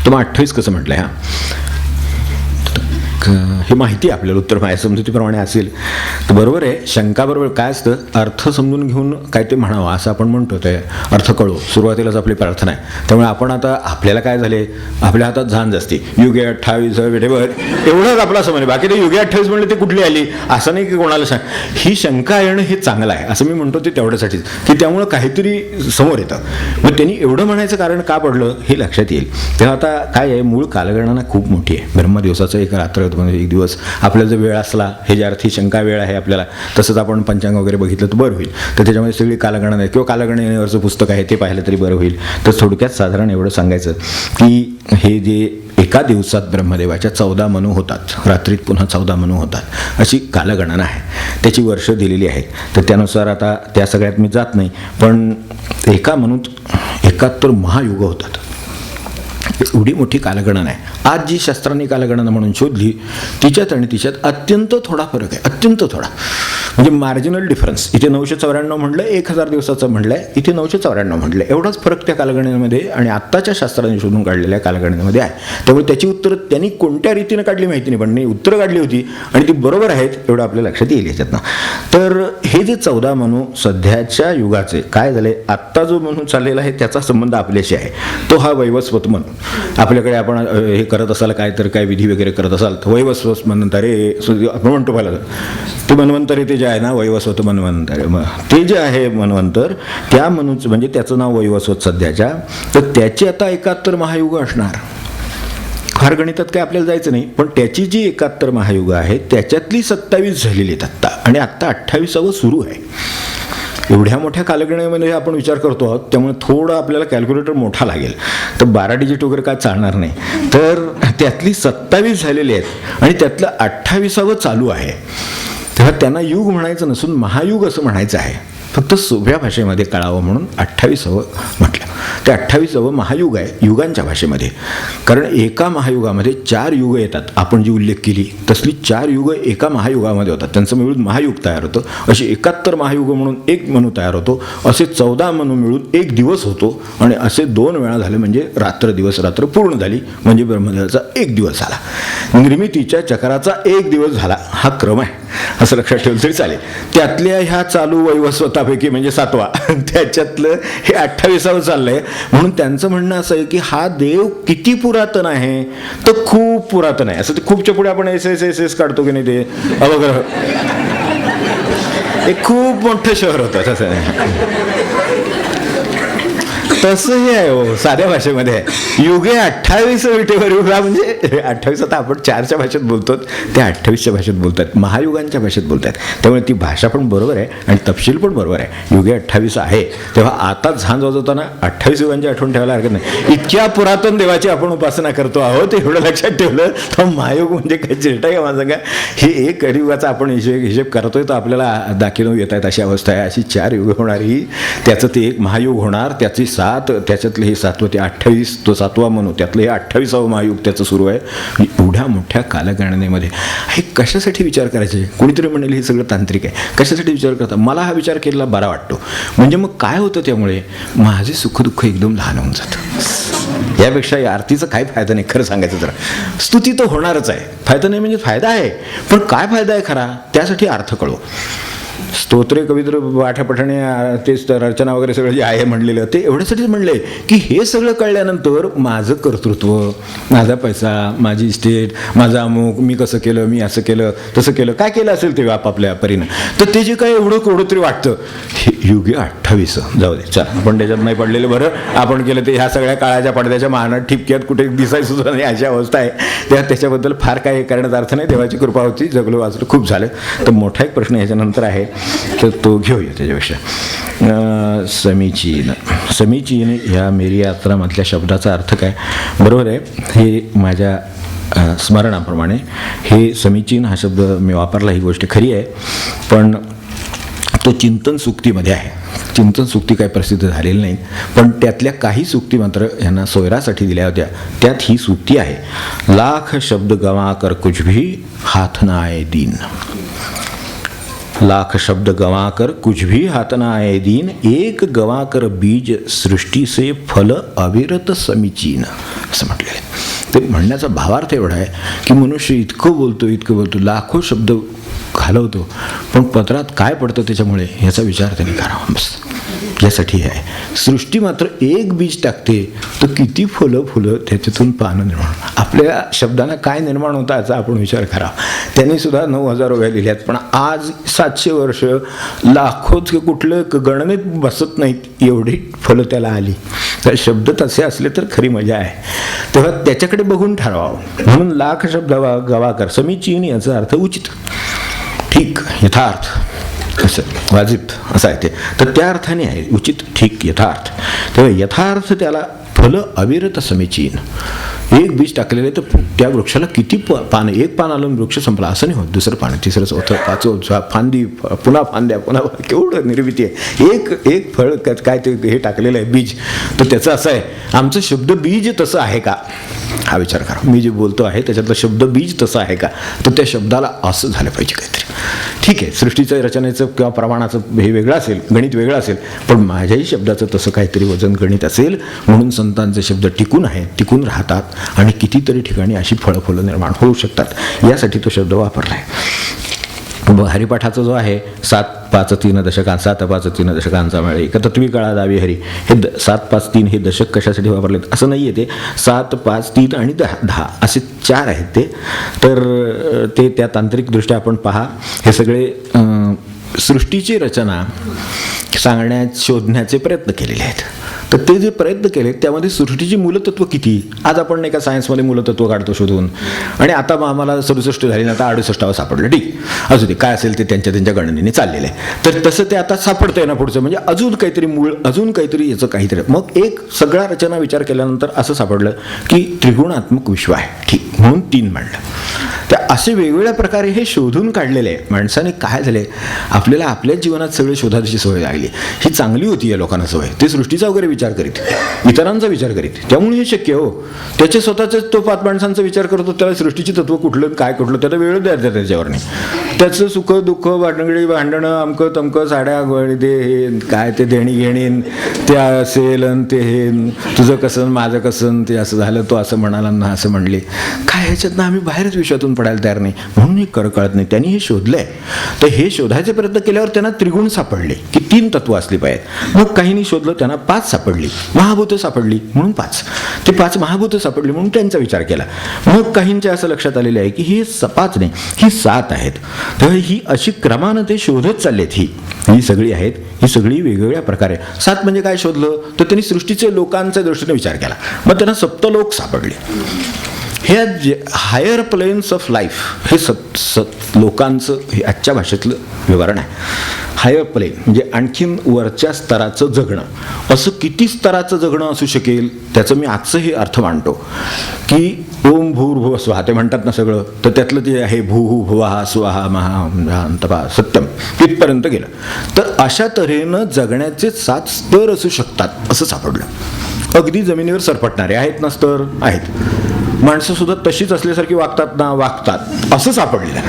मग 28 कसं म्हटलं आहे? हे माहिती आहे आपल्याला, उत्तर माझ्या समजुतीप्रमाणे असेल तर बरोबर आहे. शंका बरोबर काय असतं, अर्थ समजून घेऊन काय ते म्हणावं असं आपण म्हणतो, ते अर्थ कळू, सुरुवातीलाच आपली प्रार्थना आहे. त्यामुळे आपण आता आपल्याला काय झाले, आपल्या हातात झांज असते, युगे 28 वेटेवर एवढंच आपला समज, बाकी ते युगे 28 म्हणले ते कुठली आली असं नाही की कोणाला सांग. ही शंका येणं हे चांगलं आहे असं मी म्हणतो, ते तेवढ्यासाठीच की त्यामुळं काहीतरी समोर येतं. मग त्यांनी एवढं म्हणायचं कारण का पडलं हे लक्षात येईल. तेव्हा आता काय आहे, मूळ कालगणना खूप मोठी आहे. ब्रह्मदिवसाचं एक रात्र म्हणजे एक दिवस आपल्याला जर वेळ असला, हे ज्या अर्थी शंका वेळ आहे आपल्याला, तसंच आपण पंचांग वगैरे बघितलं तर बरं होईल. तर त्याच्यामध्ये सगळी कालगणना आहे किंवा कालगणनेवरचं पुस्तक आहे ते पाहिलं तरी बरं होईल. तर थोडक्यात साधारण एवढं सांगायचं की हे जे एका दिवसात ब्रह्मदेवाच्या 14 मनू होतात, रात्रीत पुन्हा 14 मनू होतात, अशी कालगणना आहे. त्याची वर्ष दिलेली आहेत. तर त्यानुसार आता त्या सगळ्यात मी जात नाही, पण एका मनूत 71 महायुग होतात. एवढी मोठी कालगणना आहे. आज जी शास्त्रांनी कालगणना म्हणून शोधली तिच्यात आणि तिच्यात अत्यंत थोडा फरक आहे, अत्यंत थोडा, म्हणजे मार्जिनल डिफरन्स. इथे 994 म्हटलं, 1000 दिवसाचं म्हटलं आहे, इथे 994 म्हटलं, एवढाच फरक त्या कालगणनेमध्ये आणि आत्ताच्या शास्त्राने शोधून काढलेल्या कालगणनेमध्ये आहे. त्यामुळे त्याची उत्तरं त्यांनी कोणत्या रीतीनं काढली माहिती नाही, पण उत्तरं काढली होती आणि ती बरोबर आहेत एवढं आपल्या लक्षात येईल याच्यातनं. तर हे जे 14 मनू सध्याच्या युगाचे काय झाले, आत्ता जो मनू चाललेला आहे त्याचा संबंध आपल्याशी आहे, तो हा वैवस्वत मनू. आपल्याकडे आपण हे करत असाल काय तर काय विधी वगैरे करत असाल तर वैवस्वत मन्वंतरे आपण म्हणतो, पहिला ते मन्वंतरे ते जे आहे ना, वैवस्वत मन्वंतरे, ते जे आहे मन्वंतर, त्या मनूचं म्हणजे त्याचं नाव वैवस्वत सध्याच्या. तर त्याची आता 71 महायुग असणार. फार गणितात काय आपल्याला जायचं नाही, पण त्याची जी 71 महायुग आहे त्याच्यातली 27 झालेली आहेत आत्ता, आणि आत्ता 28वं सुरू आहे. एवढ्या मोठ्या कालगणनेमध्ये आपण विचार करतो आहोत, त्यामुळे थोडं आपल्याला कॅल्क्युलेटर मोठा लागेल, तर 12 डिजिट वगैरे काय चालणार नाही. तर त्यातली 27 झालेली आहेत आणि त्यातलं 28वं चालू आहे. तेव्हा त्यांना युग म्हणायचं नसून महायुग असं म्हणायचं आहे, फक्त सोप्या भाषेमध्ये कळावं म्हणून 28वं म्हटलं. ते 28वे महायुग आहे युगांच्या भाषेमध्ये. कारण एका महायुगामध्ये 4 युग येतात. आपण जी उल्लेख केली तसली 4 युग एका महायुगामध्ये होतात. त्यांचं मिळून महायुग तयार होतं. असे 71 महायुग म्हणून एक मनु तयार होतो. असे 14 मनु मिळून एक दिवस होतो. आणि असे 2 वेळा झाले म्हणजे रात्र दिवस रात्र पूर्ण झाली म्हणजे ब्रह्मदेवाचा 1 दिवस झाला. निर्मितीच्या चक्राचा 1 दिवस झाला हा क्रम आहे असं लक्षात ठेवलं तरी चालेल. त्यातल्या ह्या चालू वैवस्वतापैकी म्हणजे 7वा त्याच्यातलं हे 28वा चाललंय. म्हणून त्यांचं म्हणणं असं आहे की हा देव किती पुरातन आहे तर खूप पुरातन आहे. असं ते खूपच्या पुढे आपण एस काढतो की नाही ते अवग्रह एक खूप मोठं शहर होतं तसं नाही. तसंही आहे हो साध्या भाषेमध्ये आहे. युगे 28 विटेवर युगा म्हणजे 28 आता आपण 4च्या भाषेत बोलतो ते 28च्या भाषेत बोलतात महायुगांच्या भाषेत बोलतात. त्यामुळे ती भाषा पण बरोबर आहे आणि तपशील पण बरोबर आहे. युगे 28 आहे तेव्हा आता झांज वाजवताना 28 युगांची आठवण ठेवायला हरकत नाही. इतक्या पुरातन देवाची आपण उपासना करतो आहोत एवढं लक्षात ठेवलं तर महायुग म्हणजे काही चिरटा आहे माझं का हे एक कलियुगाचा आपण हिशेब करतोय तर आपल्याला दाखल येत आहेत अशी अवस्था आहे. अशी 4 युग होणार ही त्याचं ते एक महायुग होणार त्याची 7 त्याच्यातलं हे 7वं ते 28 तो 7वा म्हणू त्यातलं हे 28वा महायुग त्याचं सुरू आहे. एवढ्या मोठ्या कालगणनेमध्ये हे कशासाठी विचार करायचे. कोणीतरी म्हणेल हे सगळं तांत्रिक आहे कशासाठी विचार करता. मला हा विचार केलेला बरा वाटतो. म्हणजे मग काय होतं त्यामुळे माझे सुखदुःख एकदम लहान होऊन जातं. यापेक्षा या आरतीचा काही फायदा नाही खरं सांगायचं तर. स्तुती तर होणारच आहे फायदा नाही म्हणजे फायदा आहे पण काय फायदा आहे खरा त्यासाठी अर्थ कळो. स्तोत्रे कवित्र पाठ्यापठाणे तेच रचना वगैरे सगळं जे आहे म्हणलेलं ते एवढ्यासाठीच म्हणले की हे सगळं कळल्यानंतर माझं कर्तृत्व माझा पैसा माझी इस्टेट माझा अमुक मी कसं केलं मी असं केलं तसं केलं काय केलं असेल ते आपापल्या परीनं तर ते जे काय एवढं केवढं तरी वाटतं. हे युगे 28 जाऊ दे चल आपण त्याच्यात नाही पडलेलं बरं. आपण केलं ते ह्या सगळ्या काळाच्या पडद्याच्या मानात ठिपक्यात कुठे दिसायचं सुद्धा नाही अशी अवस्था आहे. त्याच्याबद्दल फार काही करण्यात अर्थ नाही. देवाची कृपा होती जगलो वाचलं खूप झालं. तर मोठा एक प्रश्न ह्याच्यानंतर आहे तर तो घेऊया त्याच्यापेक्षा. समीचीन ह्या मेरी यात्रामधल्या शब्दाचा अर्थ काय बरोबर आहे. हे माझ्या स्मरणाप्रमाणे हे समीचीन हा शब्द मी वापरला ही गोष्ट खरी आहे पण तो चिंतन सुक्तीमध्ये आहे. चिंतन सुक्ती काही प्रसिद्ध झालेली नाही पण त्यातल्या काही सुक्ती मात्र यांना सोयरासाठी दिल्या होत्या. त्यात ही सुक्ती आहे. लाख शब्द गवा कर कुछ भी हाथ ना आए दीन. लाख शब्द गवा कर कुछ भी हाथ ना आए दीन एक गवा कर बीज सृष्टी से फल अविरत समीचीन असं म्हटलं आहे. ते म्हणण्याचा भावार्थ एवढा आहे की मनुष्य इतकं बोलतो लाखो शब्द घालवतो पण पत्रात काय पडतं त्याच्यामुळे ह्याचा विचार त्यांनी करावा. बस यासाठी आहे. सृष्टी मात्र एक बीज टाकते तर किती फुलं त्याच्यातून पानं निर्माण. आपल्या शब्दांना काय निर्माण होतं याचा आपण विचार करावा. त्यांनी सुद्धा 9,000 ओव्या लिहिल्यात पण आज 700 वर्ष लाखोच कुठलं गणनेत बसत नाहीत एवढी फुलं त्याला आली. तर शब्द तसे असले तर खरी मजा आहे. तेव्हा त्याच्याकडे बघून ठरवावं. म्हणून लाख शब्द गवा कर समीचीन याचा अर्थ उचित ठीक यथार्थ असं वाजिब असं आहे ते. तर त्या अर्थाने आहे उचित ठीक यथार्थ. तेव्हा यथार्थ त्याला फल अविरत समीचीन. एक बीज टाकलेलं आहे तर त्या वृक्षाला किती पानं एक पान आलं वृक्ष संपला असं नाही होत. दुसरं पान तिसरं चौथं पाचवं फांदी पुन्हा फांद्या पुन्हा केवढं निर्मिती आहे. एक फळ काय ते हे टाकलेलं आहे बीज तर त्याचं असं आहे आमचं शब्द बीज तसं आहे का हा विचार करा. मी जे बोलतो आहे त्याच्यातलं शब्द बीज तसं आहे का तर त्या शब्दाला असं झालं पाहिजे काहीतरी. ठीक आहे सृष्टीचं रचनेचं किंवा प्रमाणाचं हे वेगळं असेल गणित वेगळं असेल पण माझ्याही शब्दाचं तसं काहीतरी वजन गणित असेल. म्हणून संतांचे शब्द टिकून आहेत टिकून राहतात आणि कितीतरी ठिकाणी अशी फळं निर्माण होऊ शकतात यासाठी तो शब्द वापरला आहे. हरिपाठाचा जो आहे 7-5-3 दशकांत 7-5-3 दशकांचा मेळ एक तत्वी काळा दावी हरी हे 7-5-3 हे दशक कशासाठी वापरलेत असं नाही आहे. ते 7-5-3 आणि 10 असे 4 आहेत ते. तर ते त्या तांत्रिकदृष्ट्या आपण पहा हे सगळे सृष्टीची रचना शोधण्याचे प्रयत्न केलेले आहेत. तर ते जे प्रयत्न केले त्यामध्ये सृष्टीची मूलतत्व किती आज आपण नाही का सायन्समध्ये मूलतत्व काढतो शोधून आणि आता आम्हाला 67 झाली ना आता 68वा सापडलं ठीक असू दे काय असेल ते त्यांच्या गणनेने चाललेलं आहे. तर तसं ते आता सापडतंय ना पुढचं म्हणजे अजून काहीतरी मूळ अजून काहीतरी याचं काहीतरी मग एक सगळा रचना विचार केल्यानंतर असं सापडलं की त्रिगुणात्मक विश्व आहे ठीक म्हणून 3 मांडलं. त्या असे वेगवेगळ्या प्रकारे हे शोधून काढलेले आहे. माणसाने काय झाले, आपल्याला आपल्या जीवनात सगळे शोधाची सवय लागली. ही चांगली होती या लोकांना सवय. ते सृष्टीचा वगैरे विचार करीत, इतरांचा विचार करीत, त्यामुळे हे शक्य हो. त्याचे स्वतःचे तो 5 माणसांचा विचार करतो, त्याला सृष्टीची तत्व कुठलं काय कुठलं त्याला वेळ द्यायचा त्याच्यावर नाही. त्याचं सुख दुःख भांडगडी भांडणं अमकं तमकं साड्या ते हे काय ते देणी घेणी ते असेल आणि ते हे तुझं कसं माझं कसं ते असं झालं तो असं म्हणाला ना असं म्हणले काय ह्याच्यातनं आम्ही बाहेरच विश्वातून पडायला तयार नाही. म्हणून हे कळत नाही. त्यांनी हे शोधलंय. तर हे शोधायचे प्रयत्न केल्यावर त्यांना त्रिगुण सापडले की 3 तत्व असली पाहिजेत. मग काहींनी शोधलं त्यांना 5 सापडली, महाभूतं सापडली म्हणून 5. ते 5 महाभूतं सापडली म्हणून त्यांचा विचार केला. मग काहींच्या असं लक्षात आलेलं आहे की हे 5 नाही, ही 7 आहेत. तेव्हा ही अशी क्रमानं ते शोधत चाललेत. ही सगळी आहेत, ही सगळी वेगवेगळ्या प्रकारे. 7 म्हणजे काय शोधलं तर त्यांनी सृष्टीचे लोकांच्या दृष्टीने विचार केला. मग त्यांना सप्तलोक सापडले. हे हायर प्लेन्स ऑफ लाईफ हे लोकांचं हे आजच्या भाषेतलं विवरण आहे. हायर प्लेन म्हणजे आणखीन वरच्या स्तराचं जगणं. असं किती स्तराचं जगणं असू शकेल त्याचं मी आजचं हे अर्थ मांडतो की ओम भूर्भुवः स्वहा ते म्हणतात ना सगळं, तर त्यातलं ते आहे भूः भुवः स्वहा महा तपा सत्यम तिथपर्यंत गेलं. तर अशा तऱ्हेनं जगण्याचे 7 स्तर असू शकतात असं सापडलं. अगदी जमिनीवर सरपटणारे आहेत ना स्तर आहेत. माणसं सुद्धा तशीच असल्यासारखी वागतात ना वागतात असं सापडलेलं.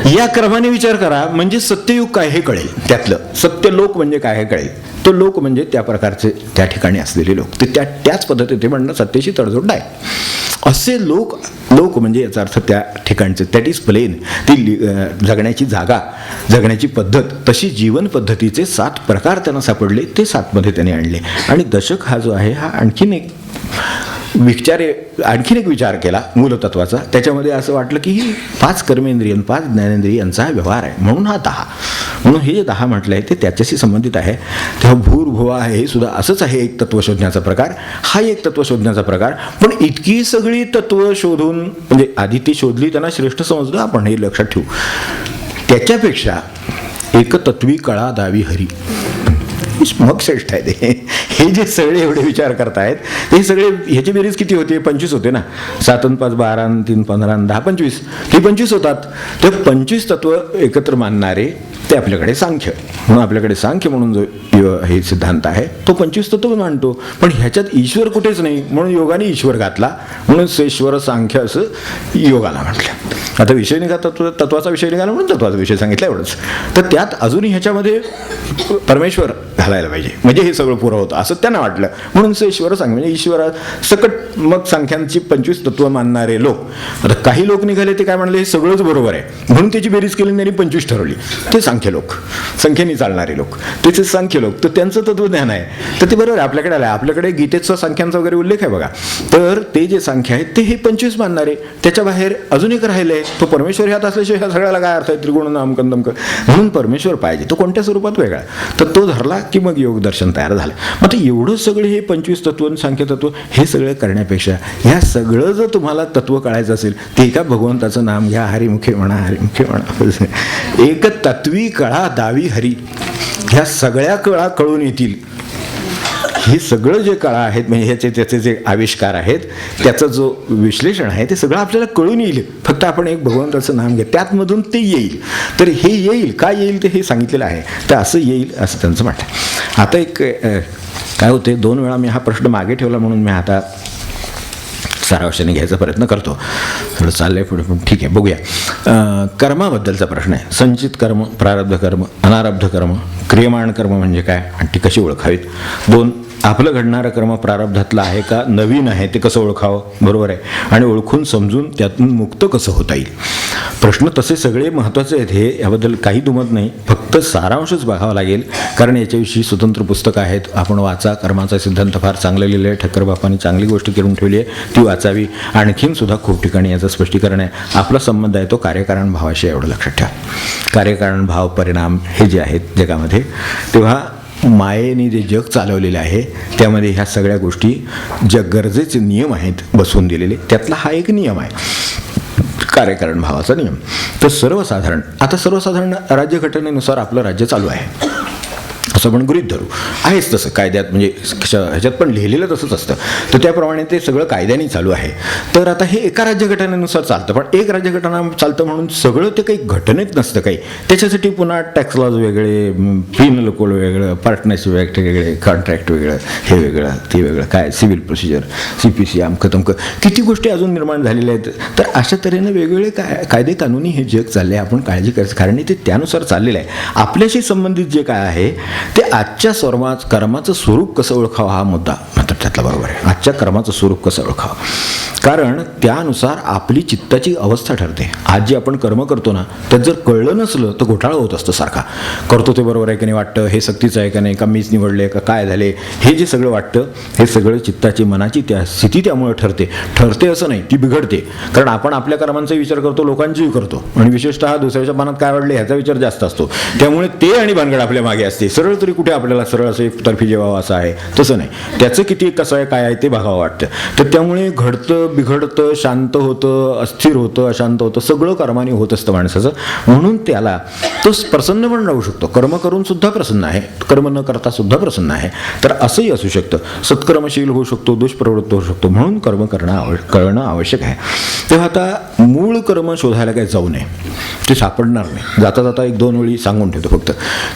या क्रमाने विचार करा म्हणजे सत्ययुग काय हे कळेल. त्यातलं सत्यलोक म्हणजे काय हे कळेल. तो लोक म्हणजे त्या प्रकारचे त्या ठिकाणी असलेले लोक. ते त्याच पद्धतीने म्हणणं सत्तेशी तडजोड आहे. असे लोक म्हणजे याचा अर्थ त्या ठिकाणचे दॅट इज प्लेन. ती जगण्याची जागा, जगण्याची पद्धत, तशी जीवन पद्धतीचे 7 प्रकार त्यांना सापडले. ते 7 मध्ये त्यांनी आणले. आणि दशक हा जो आहे हा आणखीन एक विचार केला मूलतत्वाचा. त्याच्यामध्ये असं वाटलं की ही 5 कर्मेंद्रिय 5 ज्ञानेंद्रियांचा व्यवहार आहे. म्हणून हा 10. म्हणून हे जे 10 म्हटलं आहे ते त्याच्याशी संबंधित आहे. तेव्हा भूर्भुवा हे सुद्धा असंच आहे एक तत्व शोधण्याचा प्रकार. हा एक तत्व शोधण्याचा प्रकार. पण इतकी सगळी तत्व शोधून म्हणजे आधी ती शोधली त्यांना श्रेष्ठ समजलं आपण हे लक्षात ठेवू. त्याच्यापेक्षा एकतत्वी कळा दावी हरी मग श्रेष्ठ आहे ते. हे जे सगळे एवढे विचार करतायत हे सगळे ह्याची बेरीज किती होते 25 होते ना. 7 आणि 5 12 आणि 3 15 आणि 10 25 हे 25 होतात. ते 25 तत्व एकत्र मानणारे ते आपल्याकडे सांख्य म्हणून आपल्याकडे सांख्य म्हणून जो हे सिद्धांत आहे तो 25 तत्व मानतो. पण ह्याच्यात ईश्वर कुठेच नाही म्हणून योगाने ईश्वर घातला म्हणून सेश्वर सांख्य असं योगाला म्हटलं. आता विषय निघा तत्वाचा विषय निघाला म्हणून तत्वाचा विषय सांगितला एवढंच. तर त्यात अजूनही ह्याच्यामध्ये परमेश्वर घालायला पाहिजे म्हणजे हे सगळं पुरं होतं असं त्यांना वाटलं म्हणून ईश्वर सांग म्हणजे ईश्वरा सकट मग संख्यांची 25 तत्व मानणारे लोक. आता काही लोक निघाले ते काय म्हणले हे सगळंच बरोबर आहे म्हणून त्याची बेरीज केली त्यांनी 25 ठरवली. ते सांख्य लोक, संख्येने चालणारे लोक, त्याचे सांख्य लोक. तर त्यांचं तत्वज्ञान आहे तर ते बरोबर आहे. आपल्याकडे आलं आपल्याकडे गीतेचा संख्यांचा वगैरे उल्लेख आहे बघा. तर ते जे संख्या आहेत ते हे 25 मानणारे. त्याच्या बाहेर अजून एक राहिले तो परमेश्वर ह्यात असल्याशिवाय ह्या सगळ्याला काय अर्थ आहे त्रिगुण नामकं दमकं म्हणून परमेश्वर पाहिजे. तो कोणत्या स्वरूपात वेगळा तर तो धरला की मग योग दर्शन तयार झालं. मग एवढं सगळे हे 25 तत्व सांख्य तत्व हे सगळं करण्यापेक्षा ह्या सगळं जर तुम्हाला तत्व कळायचं असेल ते एका भगवंताचं नाम घ्या. हरिमुखे म्हणा हरिमुखे म्हणा. एक तत्वी कळा दावी हरी. ह्या सगळ्या कळा कळून येतील. हे सगळं जे कळा आहेत म्हणजे त्याचे जे आविष्कार आहेत त्याचं जो विश्लेषण आहे ते सगळं आपल्याला कळून येईल. फक्त आपण एक भगवंताचं नाम घ्या त्यातमधून ते येईल. तर हे येईल काय येईल ते हे सांगितलेलं आहे. तर असं येईल असं त्यांचं म्हणणं आहे. आता एक काय होते 2 वेळा मी हा प्रश्न मागे ठेवला म्हणून मी आता सारांशाने घ्यायचा प्रयत्न करतो. थोडं चाललंय पुढे पण ठीक आहे बघूया. कर्माबद्दलचा प्रश्न आहे. संचित कर्म, प्रारब्ध कर्म, अनारब्ध कर्म, क्रियमाण कर्म म्हणजे काय आणि ती कशी ओळखावीत. 2 आपलं घडणारं कर्म प्रारब्धातलं आहे का नवीन आहे ते कसं ओळखावं बरोबर आहे. आणि ओळखून समजून त्यातून मुक्त कसं होता येईल. प्रश्न तसे सगळे महत्त्वाचे आहेत. हे याबद्दल काही दुमत नाही. फक्त सारांशच बघावा लागेल कारण याच्याविषयी स्वतंत्र पुस्तकं आहेत. आपण वाचा. कर्माचा सिद्धांत फार चांगलं लिहिलं आहे. ठक्कर बापांनी चांगली गोष्ट करून ठेवली आहे ती वाचावी. आणखीन सुद्धा खूप ठिकाणी याचं स्पष्टीकरण आहे. आपला संबंध आहे तो कार्यकारण भावाशी एवढं लक्षात ठेवा. कार्यकारण भाव परिणाम हे जे आहेत जगामध्ये तेव्हा मायेने जे जग चालवलेलं आहे त्यामध्ये ह्या सगळ्या गोष्टी ज्या गरजेचे नियम आहेत बसवून दिलेले त्यातला हा एक नियम आहे कार्यकारण भावाचा नियम. तर सर्वसाधारण आता सर्वसाधारण राज्यघटनेनुसार आपलं राज्य चालू आहे. असं आपण गृहीत धरू. आहेच तसं कायद्यात, म्हणजे ह्याच्यात पण लिहिलेलं तसंच असतं. तर त्याप्रमाणे ते सगळं कायद्याने चालू आहे. तर आता हे एका राज्यघटनेनुसार चालतं, पण एक राज्यघटना चालतं म्हणून सगळं ते काही घटनेत नसतं काही. त्याच्यासाठी पुन्हा टॅक्स लॉज वेगळे, पिनल कोड वेगळं, पार्टनरशिप ॲक्ट वेगळे, कॉन्ट्रॅक्ट वेगळं, हे वेगळं ते वेगळं, काय सिव्हिल प्रोसिजर, CPC, अमकं तमकं किती गोष्टी अजून निर्माण झालेल्या आहेत. तर अशा तऱ्हेनं वेगवेगळे कायदे कानूनी हे जग चालले आहे. आपण काळजी करायचं, कारण ते त्यानुसार चाललेलं आहे. आपल्याशी संबंधित जे काय आहे ते आजच्या कर्माचं स्वरूप कसं ओळखावं हा मुद्दा मात्र त्यातला बरोबर आहे. आजच्या कर्माचं स्वरूप कसं ओळखावं, कारण त्यानुसार आपली चित्ताची अवस्था ठरते. आज जे आपण कर्म करतो ना, त्यात जर कळलं नसलं तर घोटाळा होत असतो सारखा. करतो ते बरोबर आहे की नाही वाटतं, हे सक्तीचं आहे का नाही, का मीच निवडले का काय झाले, हे जे सगळं वाटतं हे सगळं चित्ताची मनाची त्या स्थिती त्यामुळे ठरते असं नाही, ती बिघडते. कारण आपण आपल्या कर्मांचा विचार करतो, लोकांचाही करतो, आणि विशेषतः दुसऱ्याच्या मनात काय वाढले ह्याचा विचार जास्त असतो. त्यामुळे ते आणि भानगड आपल्या मागे असते. सरळ तरी कुठे आपल्याला सरळ असं एकतर्फी जेवावं असं आहे, तसं नाही. त्याचं किती कसं आहे काय आहे ते बघावं वाटतं. तर त्यामुळे घडतं बिघडतं, शांत होतं, अस्थिर होतं, अशांत होतं, सगळं कर्माने होत असतं माणसाचं. म्हणून त्याला तो प्रसन्न पण राहू शकतो. कर्म करून सुद्धा प्रसन्न आहे, कर्म न करता सुद्धा प्रसन्न आहे. तर असंही असू शकतं. सत्कर्मशील होऊ शकतो, दुष्प्रवृत्त होऊ शकतो. म्हणून कर्म कळणं आवश्यक आहे. तेव्हा आता मूळ कर्म शोधायला काही जाऊ नये, ते सापडणार नाही. जाता जाता 1-2 वेळी सांगून ठेवतो फक्त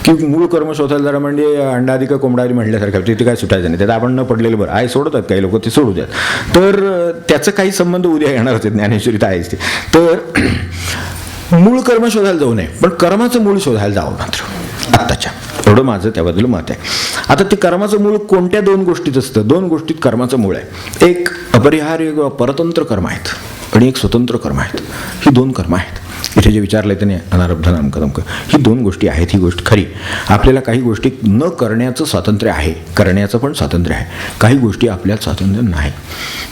की मूळ कर्म शोधायला जरा म्हणजे अंडाधिक कोंबडारी म्हटल्यासारखं, ते काय सुटायचं नाही. त्यात आपण न पडलेलं बरं आहे. सोडतात काही लोक, ते सोडू द्यात. तर त्याचं काही संबंध उद्या येणार होते, ज्ञानेश्वरीत आहेच ते. तर मूळ कर्म शोधायला जाऊ नये, पण कर्माचं मूळ शोधायला जावं मात्र आत्ताच्या. एवढं माझं त्याबद्दल मत आहे. आता ते कर्माचं मूळ कोणत्या 2 गोष्टीत असतं? 2 गोष्टीत कर्माचं मूळ आहे. एक अपरिहार्य किंवा परतंत्र कर्म आहेत आणि एक स्वतंत्र कर्म आहेत. ही 2 कर्म आहेत. इथे जे विचारलं आहे त्याने अनारब्ध नामकदमक, ही 2 गोष्टी आहेत. ही गोष्ट खरी. आपल्याला काही गोष्टी न करण्याचं स्वातंत्र्य आहे, करण्याचं पण स्वातंत्र्य आहे. काही गोष्टी आपल्याला स्वातंत्र्य नाही.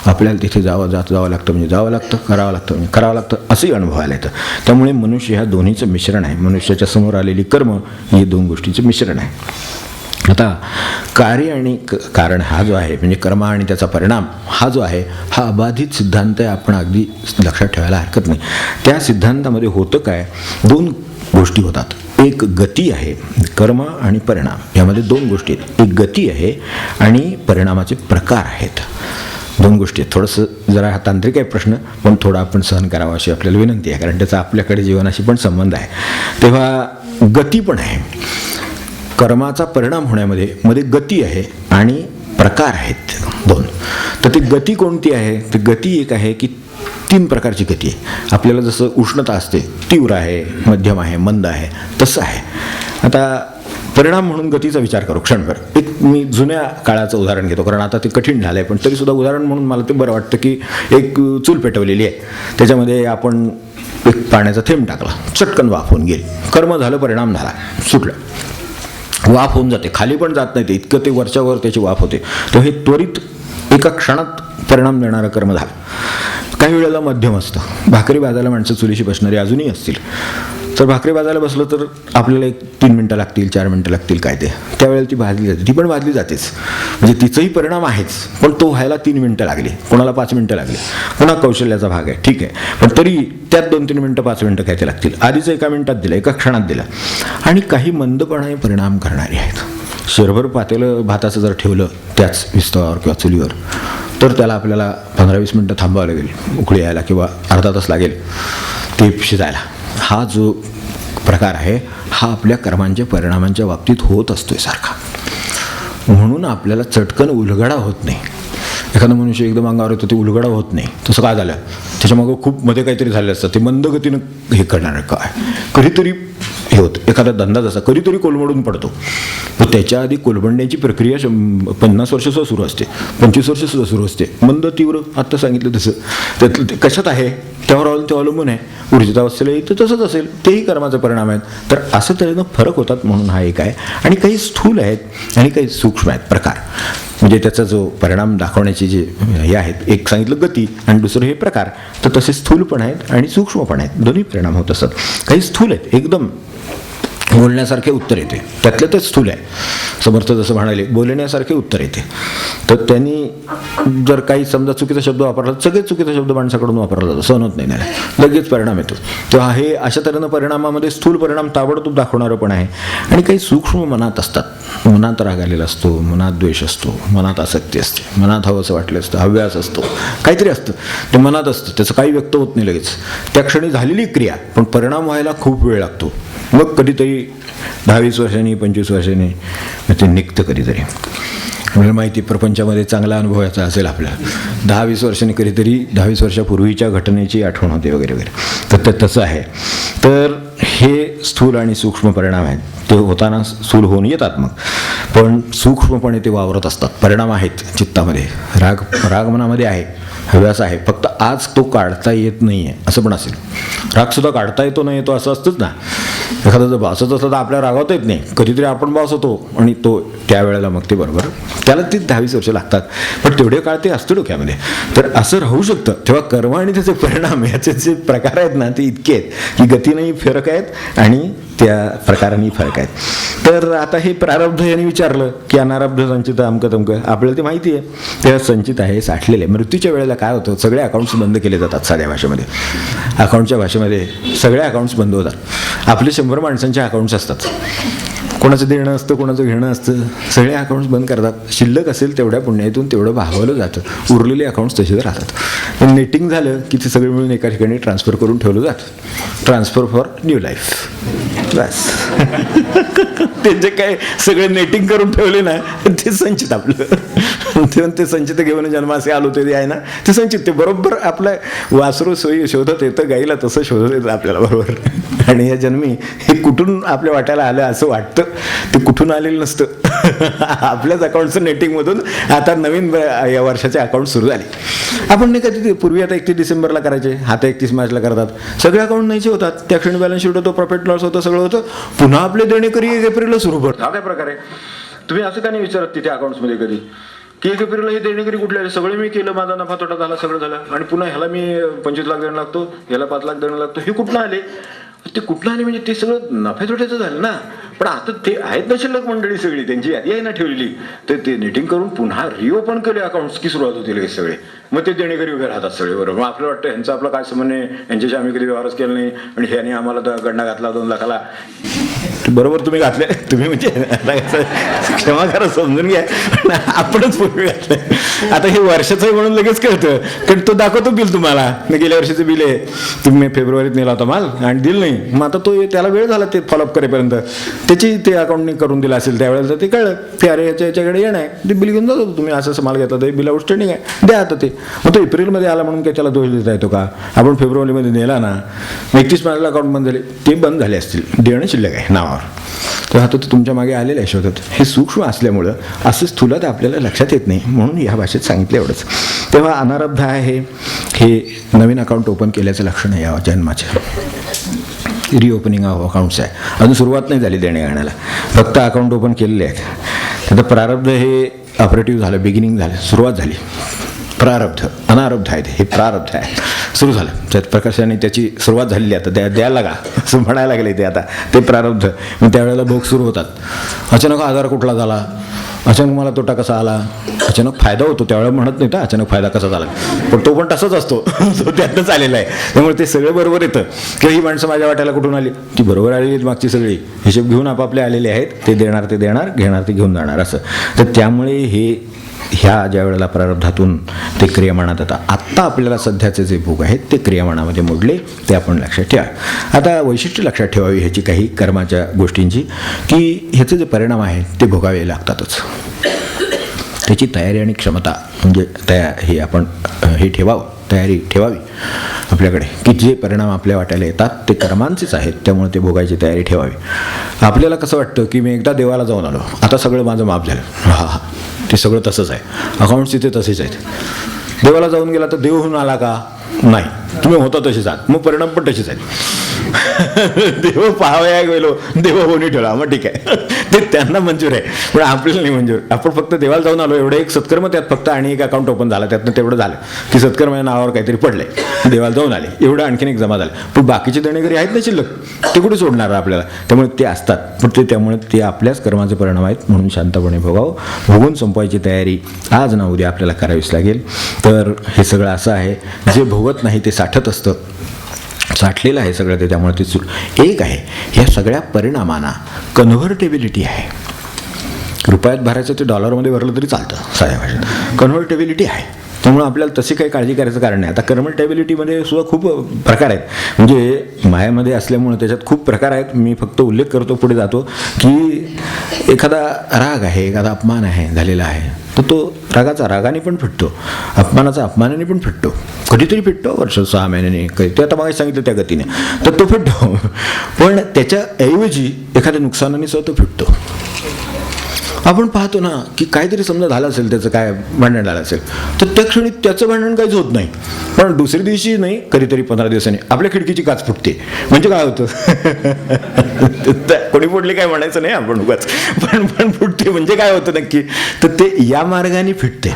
आपल्याला तिथे जावं लागतं म्हणजे जावं लागतं, करावं लागतं म्हणजे करावं लागतं, असंही अनुभवायला येतं. त्यामुळे मनुष्य ह्या दोन्हीचं मिश्रण आहे. मनुष्याच्या समोर आलेली कर्म ही 2 गोष्टीचं मिश्रण आहे. आता कार्य आणि कारण हा जो आहे, म्हणजे कर्म आणि त्याचा परिणाम हा जो आहे, हा अबाधित सिद्धांत आहे. आपण अगदी लक्षात ठेवायला हरकत नाही. त्या सिद्धांतामध्ये होतं काय, 2 गोष्टी होतात. एक गती आहे, कर्म आणि परिणाम यामध्ये 2 गोष्टी आहेत. एक गती आहे आणि परिणामाचे प्रकार आहेत. 2 गोष्टी आहेत. थोडंसं जरा हा तांत्रिक आहे प्रश्न, पण थोडा आपण सहन करावा अशी आपल्याला विनंती आहे, कारण त्याचा आपल्याकडे जीवनाशी पण संबंध आहे. तेव्हा गती पण आहे. कर्माचा परिणाम होण्यामध्ये गती आहे आणि प्रकार आहेत 2. तर ती गती कोणती आहे? ती गती एक आहे की 3 प्रकारची गती आहे. आपल्याला जसं उष्णता असते, तीव्र आहे, मध्यम आहे, मंद आहे, तसं आहे. आता परिणाम म्हणून गतीचा विचार करू क्षणभर. एक मी जुन्या काळाचं उदाहरण घेतो, कारण आता ते कठीण झालं आहे, पण तरीसुद्धा उदाहरण म्हणून मला ते बरं वाटतं की एक चूल पेटवलेली आहे, त्याच्यामध्ये आपण एक पाण्याचा थेंब टाकला, चटकन वाफ होऊन गेली. कर्म झालं, परिणाम झाला, सुटलं. वाफ होऊन जाते, खाली पण जात नाही ते, इतकं ते वरच्यावर त्याची वाफ होते. तर हे त्वरित एका क्षणात परिणाम देणारं कर्म झालं. काही वेळेला मध्यम असतं. भाकरी भाजायला माणसं चुलीशी बसणारी अजूनही असतील, तर भाकरी भाजायला बसलं तर आपल्याला 3 मिनटं लागतील, 4 मिनटं लागतील, काय ते त्यावेळेला ती भाजली जाते. ती पण भाजली जातेच, म्हणजे तिचंही परिणाम आहेच. पण तो व्हायला 3 मिनटं लागली, कोणाला 5 मिनटं लागली. पुन्हा कौशल्याचा भाग आहे, ठीक आहे. पण तरी त्यात 2-3 मिनटं 5 मिनटं काय ते लागतील. आधीचं 1 मिनिटात दिलं, 1 क्षणात दिलं. आणि काही मंदपणाने परिणाम करणारी आहेत. शरभर पातेलं भाताचं जर ठेवलं त्याच विस्तवावर किंवा चुलीवर, तर त्याला आपल्याला 15-20 मिनटं थांबावं लागेल उकळी यायला, किंवा अर्धा तास लागेल ते शिजायला. हा जो प्रकार आहे हा आपल्या कर्मांच्या परिणामांच्या बाबतीत होत असतोय सारखा. म्हणून आपल्याला चटकन उलगडा होत नाही. एखादा मनुष्य एकदम अंगावर येतो, ते उलगडा होत नाही. तसं काय झालं, त्याच्यामागं खूप मध्ये काहीतरी झालं असतं. ते मंदगतीनं हे करणार काय, कधीतरी हे होतं. एखादा धंदा जसा कधीतरी कोलमडून पडतो, तर त्याच्या आधी कोलमडण्याची प्रक्रिया 50 वर्ष सुद्धा सुरू असते, 25 वर्ष सुद्धा सुरू असते. मंद तीव्र आत्ता सांगितलं तसं, त्यातलं ते कशात आहे त्यावर ते अवलंबून आहे. ऊर्जित अवस्थेला तर तसंच असेल, तेही कर्माचा परिणाम आहेत. तर असं तऱ्हेनं फरक होतात. म्हणून हा एक आहे. आणि काही स्थूल आहेत आणि काही सूक्ष्म आहेत प्रकार. म्हणजे त्याचा जो परिणाम दाखवण्याची जे हे आहेत, एक सांगितलं गती आणि दुसरं हे प्रकार. तर तसे स्थूल पण आहेत आणि सूक्ष्म पण आहेत, दोन्ही परिणाम होत असतात. काही स्थूल आहेत, एकदम बोलण्यासारखे उत्तर येते, त्यातलं ते स्थूल आहे. समर्थ जसं म्हणाले बोलण्यासारखे उत्तर येते. तर त्यांनी जर काही समजा चुकीचा शब्द वापरला, सगळेच चुकीचा शब्द माणसाकडून वापरला जातो, सहन होत नाही त्याला, लगेच परिणाम येतो. तेव्हा हे अशा तऱ्हेनं परिणामामध्ये स्थूल परिणाम ताबडतोब दाखवणारं पण आहे. आणि काही सूक्ष्म मनात असतात. मनात राग आलेला असतो, मनात द्वेष असतो, मनात आसक्ती असते, मनात हवं असं वाटलं असतं, हव्यास असतो, काहीतरी असतं ते मनात असतं, त्याचं काही व्यक्त होत नाही लगेच. त्या क्षणी झालेली क्रिया, पण परिणाम व्हायला खूप वेळ लागतो. मग कधीतरी 10-20 वर्षांनी 25 वर्षांनी ते निघतं कधीतरी. म्हणजे माहिती प्रपंचामध्ये चांगला अनुभव याचा असेल आपल्याला. 10-20 वर्षांनी कधीतरी 10-20 वर्षापूर्वीच्या घटनेची आठवण होते वगैरे वगैरे. तर ते तसं आहे. तर हे स्थूल आणि सूक्ष्म परिणाम आहेत. ते होताना स्थूल होऊन येतात मग, पण सूक्ष्मपणे ते वावरत असतात. परिणाम आहेत चित्तामध्ये. राग मनामध्ये आहे, हव्यास आहे, फक्त आज तो काढता येत नाही आहे असं पण असेल. रागसुद्धा काढता येतो नाही येतो असं असतंच ना. एखादा जर भासत असलं तर आपल्याला रागवता येत नाही, कधीतरी आपण भास होतो आणि तो त्यावेळेला मग ते बरोबर त्याला ती 10-20 वर्ष लागतात, पण तेवढे काळ ते असतं डोक्यामध्ये. तर असं राहू शकतं. तेव्हा कर्म आणि त्याचे परिणाम याचे जे प्रकार आहेत ना, ते इतके आहेत की गतीनंही फरक आहेत आणि त्या प्रकारांनी फरक आहेत. तर आता हे प्रारब्ध यांनी विचारलं की अनारब्ध संचित अमकं तमकं, आपल्याला ते माहिती आहे. तेव्हा संचित आहे, साठलेले. मृत्यूच्या वेळेला काय होतं, सगळे अकाउंट्स बंद केले जातात. साध्या भाषेमध्ये, अकाउंटच्या भाषेमध्ये सगळे अकाउंट्स बंद होतात. आपले 100 माणसांचे अकाउंट्स असतात. कोणाचं देणं असतं, कोणाचं घेणं असतं, सगळे अकाउंट्स बंद करतात. शिल्लक असेल तेवढ्या पुण्यातून तेवढं भागवलं जातं. उरलेले अकाउंट्स तसेच राहतात. नेटिंग झालं की ते सगळे मिळून एका ठिकाणी ट्रान्सफर करून ठेवलं जातं. Transfer for new life. बस. ते जे काय सगळे नेटिंग करून ठेवले ना, ते संचित आपलं. ते संचित घेऊन जन्मासे आलो ते आहे ना, ते संचित. ते बरोबर आपलं वासरू सोयी शोधत येतं, गाईला तसं शोधत येतं आपल्याला बरोबर. आणि या जन्मी हे कुठून आपल्या वाट्याला आलं असं वाटतं, ते कुठून आलेलं नसतं. आपल्याच अकाउंटचं नेटिंगमधून आता नवीन या वर्षाचे अकाउंट सुरू झाले. आपण नाही कधी पूर्वी आता 31 डिसेंबरला करायचे, आता 31 मार्चला करतात. सगळे अकाउंट नाहीचे होतात. त्या क्षणी बॅलन्स शीट होतं, प्रॉफिट लॉस होतं, सगळं होतं. पुन्हा आपले देणेकरी 1 एप्रिलला सुरू करतात. हा काय प्रकार आहे? तुम्ही असं का नाही विचारत तिथे अकाउंट्समध्ये कधी की 1 एप्रिलला हे देणेकरी कुठले आले? सगळे मी केलं, माझा नफा तोटा झाला, सगळं झालं, आणि पुन्हा ह्याला मी 25 लाख देणं लागतो, ह्याला 5 लाख देणं लागतो. हे कुठलं आले? ते कुठलं आले म्हणजे ते सगळं नफ्या तोट्याचं झालं ना. पण आता ते आहेत ना शिल्लक मंडळी सगळी, त्यांची यादी आहे ना ठेवलेली. तर ते नेटिंग करून पुन्हा रिओपन केले अकाउंट्स की सुरुवात होती लगेच सगळे. मग ते देणेकरी वगैरे राहतात सगळे बरोबर. मग आपल्याला वाटतं ह्यांचं आपलं काय संबंध नाही, यांच्याशी आम्ही कधी व्यवहारच केला नाही, आणि ह्याने आम्हाला गंडा घातला 2 लाखाला. बरोबर तुम्ही घातले, तुम्ही म्हणजे क्षमा करा, समजून घ्या, आपणच पूर्वी घातले. आता हे वर्षाचं आहे म्हणून लगेच कळतं, कारण तो दाखवतो बिल तुम्हाला. गेल्या वर्षीचं बिल आहे, तुम्ही फेब्रुवारीत नेला होता माल आणि दिलं नाही. मग आता तो त्याला वेळ झाला ते फॉलोअप करेपर्यंत. त्याची ते अकाउंटने करून दिलं असेल त्यावेळेला, ते कळलं ते अरे याच्याकडे येणं आहे, ते बिल घेऊन जातो तुम्ही, असं माल घेतला तर बिल आउटस्टँडिंग आहे, द्या आता ते. मग तो एप्रिलमध्ये आला म्हणून काय त्याला दोष देता येतो का? आपण फेब्रुवारीमध्ये नेला ना, 31 मार्चला अकाउंट बंद झाले, ते बंद झाले असतील, देणं शिल्लक आहे नावावर. तर आता तो तुमच्या मागे आलेला आहे शोधत. हे सूक्ष्म असल्यामुळं असं स्थूलत आपल्याला लक्षात येत नाही, म्हणून या भाषेत सांगितलं एवढंच. तेव्हा अनारब्ध आहे हे नवीन अकाउंट ओपन केल्याचं लक्षण आहे या जन्माचं. रिओपनिंग ऑफ अकाउंट्स आहे, अजून सुरुवात नाही झाली देण्या घेण्याला, फक्त अकाउंट ओपन केलेले आहेत. आता प्रारब्ध हे ऑपरेटिव्ह झालं, बिगिनिंग झालं, सुरुवात झाली. प्रारब्ध अनारब्ध आहेत, हे प्रारब्ध आहे, सुरू झालं. त्यात प्रकाशाने त्याची सुरुवात झालेली. आता द्यायला लागा असं म्हणायला लागले ते. आता ते प्रारब्ध. मग त्यावेळेला भोग सुरू होतात. अचानक आजार कुठला झाला, अचानक मला तोटा कसा आला, अचानक फायदा होतो, त्यावेळेला म्हणत नाही तर अचानक फायदा कसा झाला, पण तो पण तसाच असतो, तो त्यातनंच आलेला आहे. त्यामुळे ते सगळं बरोबर येतं. किंवा ही माणसं माझ्या वाट्याला कुठून आली, ती बरोबर आलेली आहेत, मागची सगळी हिशोब घेऊन आपापले आलेले आहेत. ते देणार ते देणार, घेणार ते घेऊन जाणार असं. तर त्यामुळे ह्या ज्या वेळेला प्रारब्धातून ते क्रियमाणात येतात. आत्ता आपल्याला सध्याचे जे भोग आहेत ते क्रियमाणामध्ये मोडले, ते आपण लक्षात ठेवा. आता वैशिष्ट्य लक्षात ठेवावी ह्याची काही कर्माच्या गोष्टींची, की ह्याचे जे परिणाम आहेत ते भोगावे लागतातच. त्याची तयारी आणि क्षमता म्हणजे हे आपण हे ठेवावं, तयारी ठेवावी आपल्याकडे, की जे परिणाम आपल्या वाट्याला येतात ते कर्मांचेच आहेत, त्यामुळे ते भोगायची तयारी ठेवावी. आपल्याला कसं वाटतं की मी एकदा देवाला जाऊन आलो, आता सगळं माझं माफ झालं. हा, ते सगळं तसंच आहे. अकाउंट्स तिथे तसेच आहेत. देवाला जाऊन गेला तर देव होऊन आला का? नाही, तुम्ही होता तसेच आहात, मग परिणाम पण तसेच आहेत. देव पाहावया गेलो, देव होणी ठेवला, मग ठीक आहे, ते त्यांना मंजूर आहे, पण आपल्याला नाही मंजूर. आपण फक्त देवाला जाऊन आलो, एवढं एक सत्कर्म त्यात फक्त, आणि एक अकाउंट ओपन झाला, त्यातनं तेवढं झालं की सत्कर्म या नावावर काहीतरी पडलंय, देवाला जाऊन आले, एवढं आणखीन एक जमा झालं. पण बाकीचे देणेकरी आहेत ना शिल्लक, ते कुठे सोडणार आपल्याला? त्यामुळे ते असतात, पण ते त्यामुळे ते आपल्याच कर्माचे परिणाम आहेत, म्हणून शांतपणे भोगावं. भोगून संपवायची तयारी आज ना उद्या आपल्याला करावीच लागेल. तर हे सगळं असं आहे, जे भोगत नाही ते साठत असतं, साठलेलं आहे सगळं ते, त्यामुळे ते एक आहे. ह्या सगळ्या परिणामांना कन्व्हर्टेबिलिटी आहे. रुपयात भरायचं ते डॉलरमध्ये भरलं तरी चालतं, साध्या भाषेत कन्व्हर्टेबिलिटी आहे. त्यामुळे आपल्याला तशी काही काळजी करायचं कारण नाही. आता कन्व्हर्टेबिलिटीमध्ये सुद्धा खूप प्रकार आहेत, म्हणजे मायामध्ये असल्यामुळे त्याच्यात खूप प्रकार आहेत. मी फक्त उल्लेख करतो, पुढे जातो, की एखादा राग आहे, एखादा अपमान आहे झालेला आहे, तर तो रागाचा रागाने पण फिटतो, अपमानाचा अपमानाने पण फिटतो, कधीतरी फिटतो, वर्ष 6 महिन्याने, ते आता मागे सांगितलं त्या गतीने, तर तो फिटतो. पण त्याच्याऐवजी एखाद्या नुकसानाने सुद्धा तो फिटतो. आपण पाहतो ना की काहीतरी समजा झालं असेल, त्याचं काय भांडण झालं असेल, तर त्या क्षणी त्याचं भांडण काहीच होत नाही, पण दुसऱ्या दिवशी नाही, कधीतरी 15 दिवसांनी आपल्या खिडकीची काच फुटते. म्हणजे काय होतं, कोणी फोडली काय म्हणायचं नाही आपण उगाच, पण फुटते म्हणजे काय होतं नक्की, तर ते या मार्गाने फिटते.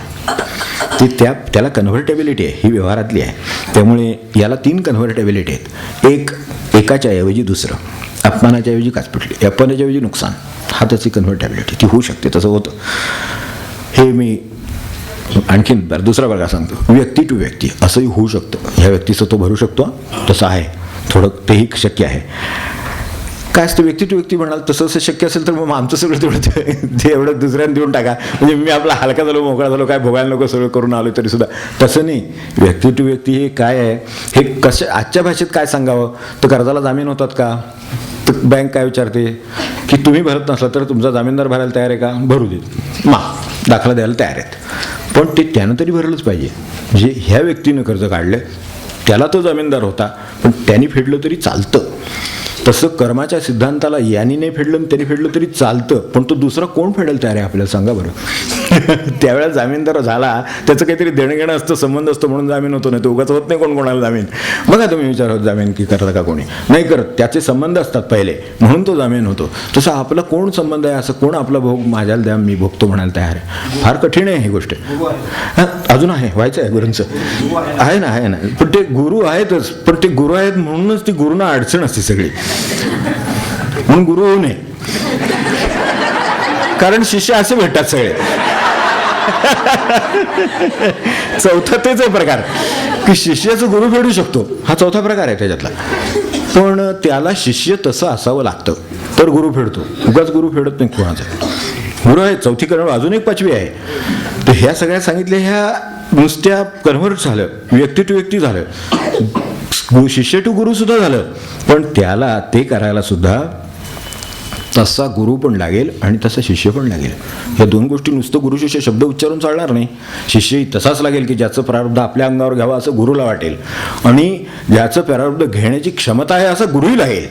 ते त्याला कन्व्हर्टेबिलिटी आहे, ही व्यवहारातली आहे. त्यामुळे याला 3 कन्व्हर्टेबिलिटी आहेत. एकाच्या ऐवजी दुसरं, अपमानाच्या ऐवजी काच फुटली, अपमानाच्या ऐवजी नुकसान, हा त्याची कन्व्हर्टेबिलिटी, ती होऊ शकते, तसं होतं. हे मी आणखीन दुसरा प्रकार सांगतो, व्यक्ती टू व्यक्ती असंही होऊ शकतं. ह्या व्यक्तीचं तो भरू शकतो, तसं आहे, थोडं तेही शक्य आहे. काय असतं, व्यक्ती टू व्यक्ती म्हणाल तसं असं शक्य असेल तर मग आमचं सगळं तेवढं ते एवढं दुसऱ्यांना देऊन टाका, म्हणजे मी आपला हलका झालो, मोकळा झालो, काय भोगायला नको, सगळं करून आलो तरी सुद्धा. तसं नाही. व्यक्ती टू व्यक्ती हे काय आहे, हे कसं आजच्या भाषेत काय सांगावं, तर कर्जाला जामीन होतात का, तर बँक काय विचारते की तुम्ही भरत नसला तर तुमचा जामीनदार भरायला तयार आहे का, भरू देत, दाखला द्यायला तयार आहेत, पण ते त्यानं तरी भरलंच पाहिजे. म्हणजे ह्या व्यक्तीनं कर्ज काढलं, त्याला तो जामीनदार होता, पण त्यांनी फेडलं तरी चालतं. तसं कर्माच्या सिद्धांताला यांनी नाही फेडलं त्यांनी फेडलं तरी चालतं, पण तो दुसरा कोण फेडेल तयार आहे आपल्याला, सांगा बरं. त्यावेळेला जामीनदार झाला, त्याचं काहीतरी देणंघेणं असतं, संबंध असतो, म्हणून जामीन होतो, नाही तो उगाच होत नाही कोण कोणाला जामीन. बघा तुम्ही विचारत जामीन की करता का, कोणी नाही करत, त्याचे संबंध असतात पहिले, म्हणून तो जामीन होतो. तसं आपला कोण संबंध आहे, असं कोण आपला भोग माझ्याला द्या, मी भोगतो म्हणायला तयार आहे. फार कठीण आहे ही गोष्ट. अजून आहे, व्हायचं आहे गुरूंचं, आहे ना, पण ते गुरु आहेतच, पण ते गुरु आहेत म्हणूनच ती गुरुंना अडचण असते सगळी, म्हणून गुरु होऊ नये, कारण शिष्य असे भेटतात सगळे. चौथा तेच आहे प्रकार, की शिष्याचं गुरु फेडू शकतो, हा चौथा प्रकार आहे त्याच्यातला. पण त्याला शिष्य तसं असावं लागतं तर गुरु फेडतो, उगाच गुरु फेडत नाही कोणाचा. गुरु आहे, चौथी कन्व्हर्ट, अजून एक 5वी आहे. तर ह्या सगळ्या सांगितल्या, ह्या नुसत्या कन्व्हर्ट झालं, व्यक्ती टू व्यक्ती झालं, शिष्य टू गुरु सुद्धा झालं, पण त्याला ते करायला सुद्धा तसा गुरु पण लागेल आणि तसा शिष्य पण लागेल. या 2 गोष्टी नुसतं गुरु शिष्य शब्द उच्चारून चालणार नाही. शिष्यही तसाच लागेल की ज्याचं प्रारब्ध आपल्या अंगावर घ्यावं असं गुरुला वाटेल, आणि ज्याचं प्रारब्ध घेण्याची क्षमता आहे असं गुरुही लागेल.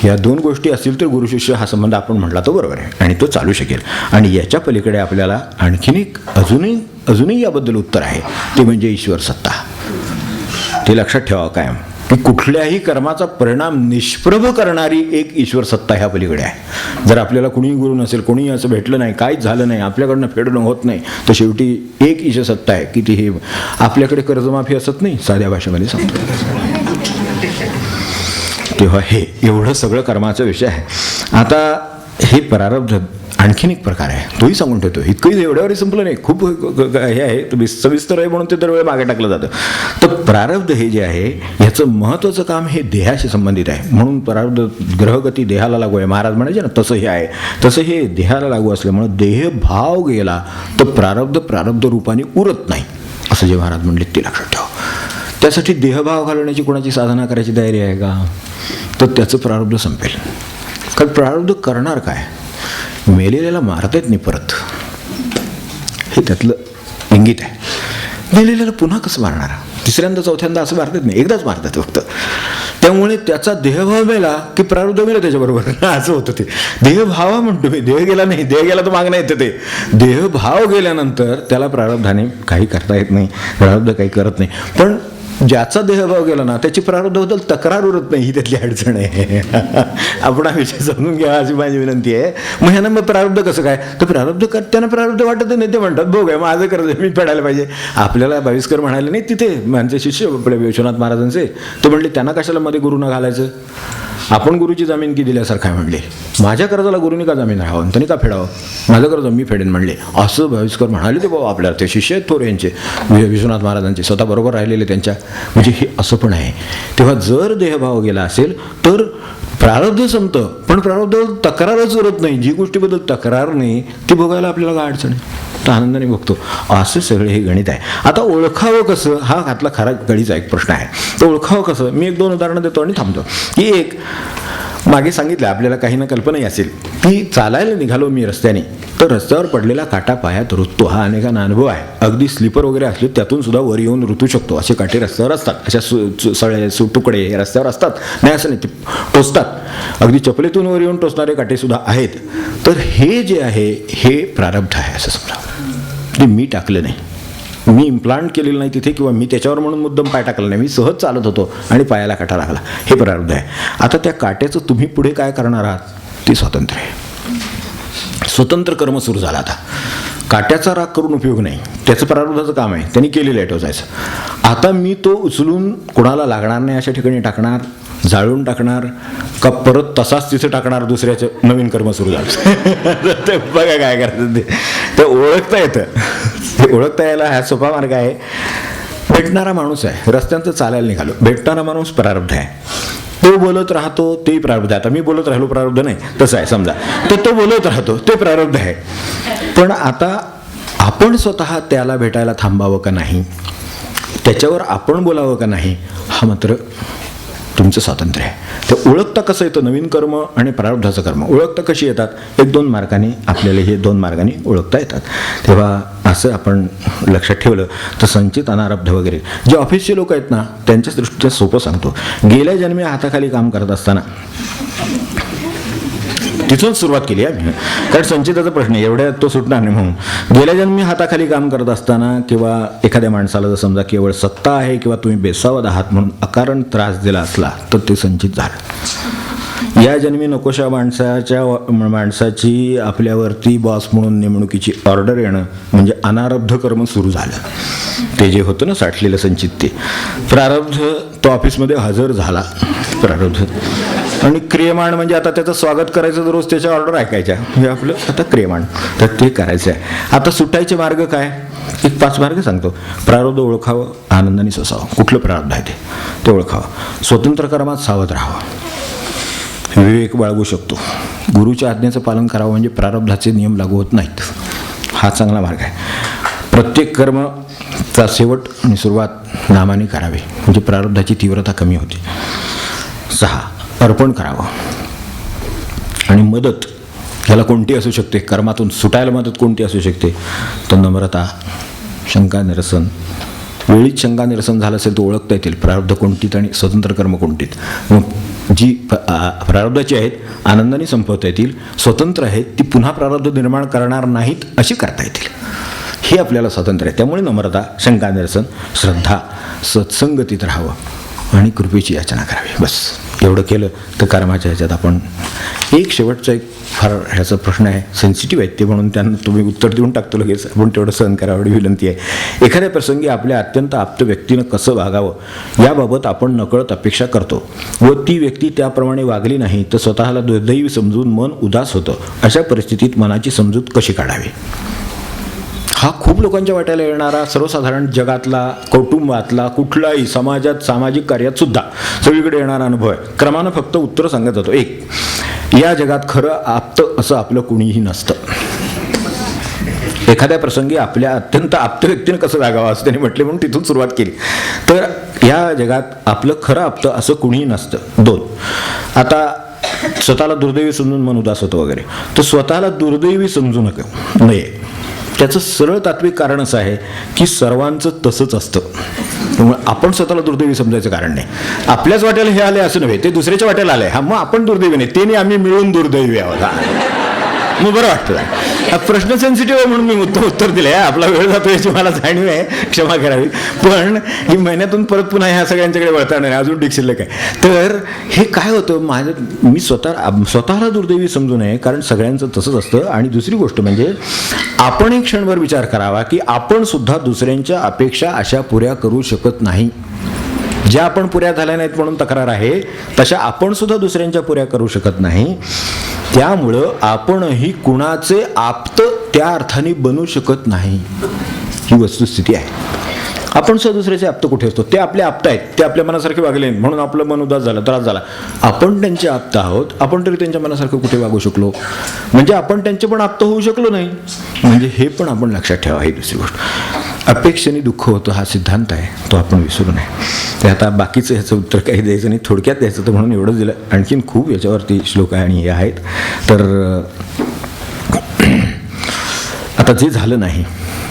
या 2 गोष्टी असतील तर गुरु शिष्य हा संबंध आपण म्हटला तो बरोबर आहे, आणि तो चालू शकेल. आणि याच्या पलीकडे आपल्याला आणखीन एक अजूनही याबद्दल उत्तर आहे, ते म्हणजे ईश्वर सत्ता. ते लक्षात ठेवा कायम, की कुठल्याही कर्माचा परिणाम निष्प्रभ करणारी एक ईश्वर सत्ता ह्या पलीकडे आहे. जर आपल्याला कुणीही गुरु नसेल, कोणीही असं भेटलं नाही, काहीच झालं नाही, आपल्याकडनं फेडणं होत नाही, तर शेवटी एक ईश्वर सत्ता आहे की ती हे आपल्याकडे कर्जमाफी असत नाही, साध्या भाषेमध्ये सांगतो. तेव्हा हे एवढं सगळं कर्माचा विषय आहे. आता हे प्रारब्ध आणखीन एक प्रकार आहे, तोही सांगून ठेवतो. इतकंही एवढ्यावरही संपलं नाही, खूप हे आहे, सविस्तर आहे, म्हणून ते दरवेळी मागे टाकलं जातं. तर प्रारब्ध हे जे आहे, ह्याचं महत्त्वाचं काम हे देहाशी संबंधित आहे, म्हणून प्रारब्ध ग्रहगती देहाला लागू आहे, महाराज म्हणायचे ना, तसं हे आहे. तसं हे देहाला लागू असल्यामुळं देहभाव गेला तर प्रारब्ध रूपाने उरत नाही, असं जे महाराज म्हणले ते लक्षात ठेवा. त्यासाठी देहभाव घालवण्याची कोणाची साधना करायची तयारी आहे का, तर त्याचं प्रारब्ध संपेल. कारण प्रारब्ध करणार काय, मेलेल्याला मारता येत नाही परत, हे त्यातलं इंगित आहे. मेलेल्याला पुन्हा कसं मारणार, तिसऱ्यांदा चौथ्यांदा असं मारता येत नाही, एकदाच मारतात फक्त. त्यामुळे त्याचा देहभाव मेला की प्रारब्ध मेलं त्याच्याबरोबर, असं होतं. ते देहभाव म्हणतो मी, देह गेला नाही, देह गेला तर मागणं येतं. ते देहभाव गेल्यानंतर त्याला प्रारब्धाने काही करता येत नाही, प्रारब्ध काही करत नाही. पण ज्याचा देहभाव गेला ना त्याची प्रारब्धाबद्दल तक्रार उरत नाही, ही त्यातली अडचण आहे. आपण हा विषय समजून घ्या अशी माझी विनंती आहे. मग ह्यांना मग प्रारब्ध कसं काय, तर प्रारब्ध त्यांना प्रारब्ध वाटत नाही, ते म्हणतात बघ माझं कर्ज मी फेडायला पाहिजे. आपल्याला भाविस्कर म्हणाले नाही तिथे माझे शिष्य आपले विश्वनाथ महाराजांचे, ते म्हणले त्यांना कशाला मध्ये गुरुनं घालायचं, आपण गुरुची जामीन की दिल्यासारखं आहे म्हणले, माझ्या कर्जाला गुरुनी का जामीन राहावं, त्यांनी का फेडावं, माझं कर्ज मी फेडेन म्हणले, असं भाविस्कर म्हणाले. ते बाबा आपल्याला ते शिष्य आहेत थोर यांचे विश्वनाथ महाराजांचे, स्वतः बरोबर राहिलेले त्यांच्या. म्हणजे हे असं पण आहे. तेव्हा जर देहभाव गेला असेल तर प्रारब्ध संपतं, पण प्रारब्ध तक्रारच उरत नाही. जी गोष्टीबद्दल तक्रार नाही ती भोगायला आपल्याला काय अडचण आहे, तर आनंदाने बघतो. असं सगळे हे गणित आहे. आता ओळखावं कसं, हा हातला खरा गणितचा एक प्रश्न आहे. तर ओळखावं कसं, मी 1-2 उदाहरणं देतो आणि थांबतो. की एक मागे सांगितलं आपल्याला काही ना कल्पनाही असेल की चालायला निघालो मी रस्त्याने, तर रस्त्यावर पडलेला काटा पायात रुततो. हा अनेकांना अनुभव आहे. अगदी स्लीपर वगैरे असले त्यातून सुद्धा वर येऊन रुतू शकतो. असे काटे रस्त्यावर असतात, अशा सळे तुकडे रस्त्यावर असतात. नाही असं नाही, ते टोचतात. अगदी चपलेतून वर येऊन टोचणारे काटे सुद्धा आहेत. तर हे जे आहे हे प्रारब्ध आहे असं समजा. ते मी टाकलं नाही, मी इम्प्लांट केलेलं नाही तिथे, किंवा मी त्याच्यावर म्हणून मुद्दाम पाय टाकला नाही, मी सहज चालत होतो आणि पायाला काटा लागला. हे प्रारब्ध आहे. आता त्या काट्याचं तुम्ही पुढे काय करणार आहात ते स्वतंत्र आहे. स्वतंत्र कर्म सुरू झाला. आता काट्याचा राग करून उपयोग नाही, त्याचं प्रारब्धाचं काम आहे, त्यांनी केलेलं आहे टोचायचं. आता मी तो उचलून कोणाला लागणार नाही अशा ठिकाणी टाकणार, जाळून टाकणार का परत तसाच तिथे टाकणार, दुसऱ्याचं नवीन कर्म सुरू झालं. ते बघा काय करायचं ते ओळखता येतं. ते ओळखता यायला हा सोपा मार्ग आहे. भेटणारा माणूस आहे, रस्त्यांचं चालायला निघालो, भेटणारा माणूस प्रारब्ध आहे. तो बोलत राहतो ते प्रारब्ध आहे. आता मी बोलत राहिलो प्रारब्ध नाही, तसं आहे समजा. तर तो बोलत राहतो ते प्रारब्ध आहे. पण आता आपण स्वतः त्याला भेटायला थांबावं का नाही, त्याच्यावर आपण बोलावं का नाही, हा मात्र तुमचं स्वातंत्र्य आहे. तर ओळखता कसं येतं नवीन कर्म आणि प्रारब्धाचं कर्म ओळखता कशी येतात, 1-2 मार्गाने आपल्याला हे 2 मार्गाने ओळखता येतात. तेव्हा असं आपण लक्षात ठेवलं तर संचित अनारब्ध वगैरे जे ऑफिसचे लोक आहेत ना त्यांच्या दृष्टीने सोपं सांगतो. गेल्या जन्मी हाताखाली काम करत असताना तिथून सुरुवात केली आहे, कारण संचिताचा प्रश्न आहे, एवढ्या तो सुटणार नाही म्हणून. गेल्या जन्मी हाताखाली काम करत असताना किंवा एखाद्या माणसाला जर समजा केवळ सत्ता आहे किंवा तुम्ही बेसावध आहात म्हणून अकारण त्रास दिला असला तर ते संचित झालं. या जन्मी नकोशा माणसाची आपल्यावरती बॉस म्हणून नेमणुकीची ऑर्डर येणं म्हणजे अनारब्ध कर्म सुरू झालं. ते जे होतं ना साठलेलं संचित, ते प्रारब्ध तो ऑफिसमध्ये हजर झाला प्रारब्ध. आणि क्रियमाण म्हणजे आता त्याचं स्वागत करायचं, तर रोज त्याच्या ऑर्डर ऐकायच्या, हे आपलं आता क्रियमाण, तर ते करायचं आहे. आता सुटायचे मार्ग काय, एक 5 मार्ग सांगतो. प्रारब्ध ओळखावं, आनंदाने सोसावं. कुठलं प्रारब्ध आहे ते ओळखावं. स्वतंत्र कर्मात सावध राहावं, विवेक बाळगू शकतो. गुरुच्या आज्ञेचं पालन करावं म्हणजे प्रारब्धाचे नियम लागू होत नाहीत. हा चांगला मार्ग आहे. प्रत्येक कर्मचा शेवट आणि सुरुवात नामाने करावी म्हणजे प्रारब्धाची तीव्रता कमी होते. 6 अर्पण करावं. आणि मदत ह्याला कोणती असू शकते, कर्मातून सुटायला मदत कोणती असू शकते, तर नम्रता, शंका निरसन. वेळीच शंका निरसन झालं असेल तर ओळखता येतील प्रारब्ध कोणतीत आणि स्वतंत्र कर्म कोणतीत. मग जी प्रारब्धाची आहेत आनंदाने संपवता येतील, स्वतंत्र आहेत ती पुन्हा प्रारब्ध निर्माण करणार नाहीत अशी करता येतील. हे आपल्याला स्वातंत्र्य आहे. त्यामुळे नम्रता, शंका निरसन, श्रद्धा, सत्संगतीत राहावं आणि कृपेची याचना करावी. बस एवढं केलं तर कर्माच्या ह्याच्यात आपण. एक शेवटचा एक फार ह्याचा प्रश्न आहे, सेन्सिटिव्ह आहे ते, म्हणून त्यांना तुम्ही उत्तर देऊन टाकतो लगेच, आपण तेवढं सहन करावं एवढी विनंती आहे. एखाद्या प्रसंगी आपल्या अत्यंत आप्त व्यक्तीनं कसं वागावं याबाबत आपण नकळत अपेक्षा करतो व ती व्यक्ती त्याप्रमाणे वागली नाही तर स्वतःला दुर्दैवी समजून मन उदास होतं. अशा परिस्थितीत मनाची समजूत कशी काढावी, हा खूप लोकांच्या वाट्याला येणारा सर्वसाधारण जगातला, कौटुंबातला, कुठलाही समाजात, सामाजिक कार्यात सुद्धा सगळीकडे येणारा अनुभव आहे. क्रमानं फक्त उत्तर सांगत जातो. 1, या जगात खरं आप्त असं आपलं कुणीही नसतं. एखाद्या प्रसंगी आपल्या अत्यंत आप्त व्यक्तीनं कसं वागावं असं त्यांनी म्हटले म्हणून तिथून सुरुवात केली. तर या जगात आपलं खरं आप्त असं कुणीही नसतं. 2, आता स्वतःला दुर्दैवी समजून मन उदास होतं वगैरे, तर स्वतःला दुर्दैवी समजू नये. त्याचं सरळ तात्विक कारण असं आहे की सर्वांचं तसंच असतं. त्यामुळे आपण स्वतःला दुर्दैवी समजायचं कारण नाही. आपल्याच वाट्याला हे आले असं नव्हे, ते दुसऱ्याच्या वाट्याला आले, हा मग आपण दुर्दैवी नाही, ते नाही आम्ही मिळून दुर्दैवी आहोत. मग बरं वाटतं. हा प्रश्न सेन्सिटिव्ह आहे म्हणून मी उत्तर दिलं आहे. आपला वेळ जातो याची मला जाणीव आहे, क्षमा करावी. पण ही महिन्यातून परत पुन्हा ह्या सगळ्यांच्याकडे वळता नाही, अजून डिक शिल्लक आहे. तर हे काय होतं, मी स्वतःला दुर्दैवी समजू नये, कारण सगळ्यांचं तसंच असतं. आणि दुसरी गोष्ट म्हणजे आपण एक क्षणभर विचार करावा की आपण सुद्धा दुसऱ्यांच्या अपेक्षा अशा पुऱ्या करू शकत नाही. ज्या आपण पुऱ्या झाल्या नाहीत म्हणून तक्रार आहे, तशा आपण सुद्धा दुसऱ्यांच्या पुऱ्या करू शकत नाही. त्यामुळं आपणही कुणाचे आप्त त्या अर्थाने बनू शकत नाही, ही वस्तुस्थिती आहे. आपण सुद्धा दुसऱ्याचे आप्त कुठे असतो? ते आपले आप्त आहेत, ते आपल्या मनासारखे वागले म्हणून आपलं मन उदास झालं, त्रास झाला. आपण त्यांचे आप्त आहोत, आपण तरी त्यांच्या मनासारखं कुठे वागू शकलो? म्हणजे आपण त्यांचे पण आप्त होऊ शकलो नाही. म्हणजे हे पण आपण लक्षात ठेवा. ही दुसरी गोष्ट, अपेक्षेने दुःख होतं हा सिद्धांत आहे, तो आपण विसरू नये. ते आता बाकीचं ह्याचं उत्तर काही द्यायचं नाही, थोडक्यात द्यायचं तर म्हणून एवढंच दिलं. आणखीन खूप याच्यावरती श्लोक आहे आणि हे आहेत. तर आता जे झालं नाही,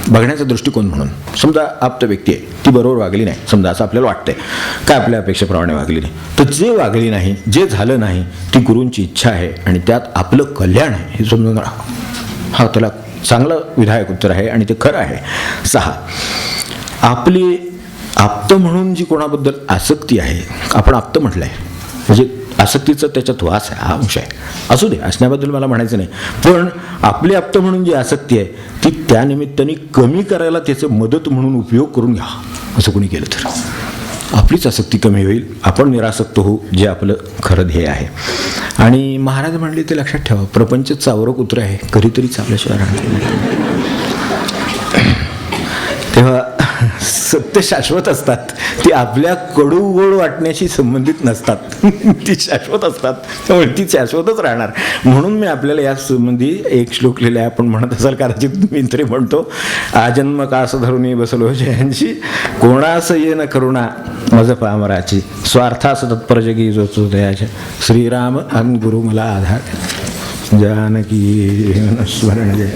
बघण्याचा दृष्टिकोन म्हणून, समजा आप्त व्यक्ती आहे, ती बरोबर वागली नाही, समजा असं आपल्याला वाटतंय, काय आपल्या अपेक्षेप्रमाणे वागली नाही, तर जे वागली नाही, जे झालं नाही, ती गुरूंची इच्छा आहे आणि त्यात आपलं कल्याण आहे हे समजून राहा. हा त्याला चांगलं विधायक उत्तर आहे आणि ते खरं आहे. 6, आपली आप्त म्हणून जी कोणाबद्दल आसक्ती आहे, आपण आप्त म्हटलं आहे म्हणजे आसक्तीचा त्याच्यात वास आहे, हा अंश आहे. असू दे, असण्याबद्दल मला म्हणायचं नाही, पण आपली आप्त म्हणून जी आसक्ती आहे ती त्यानिमित्ताने कमी करायला त्याचं मदत म्हणून उपयोग करून घ्या. असं कोणी केलं तर आपलीच आसक्ती कमी होईल, आपण निरासक्त होऊ, जे आपलं खरं ध्येय आहे. आणि महाराज म्हणले ते लक्षात ठेवा, प्रपंच चावरं कुत्रं आहे, कधीतरी चावल्याशिवाय राहणार. तेव्हा सत्य शाश्वत असतात, ती आपल्या कडू गोड वाटण्याशी संबंधित नसतात, ती शाश्वत असतात, त्यामुळे ती शाश्वतच राहणार. म्हणून मी आपल्याला या संबंधी एक श्लोक लिहिला आहे. आपण म्हणत असाल कदाचित, मी तरी म्हणतो, आजन्म कास धरून बसलो जयांची, कोणास ये न करुणा मज पामराची, स्वार्थास तत्पर जगी जो दयाच्या, श्रीराम अन गुरु मला आधार, जानकी स्मरण जय.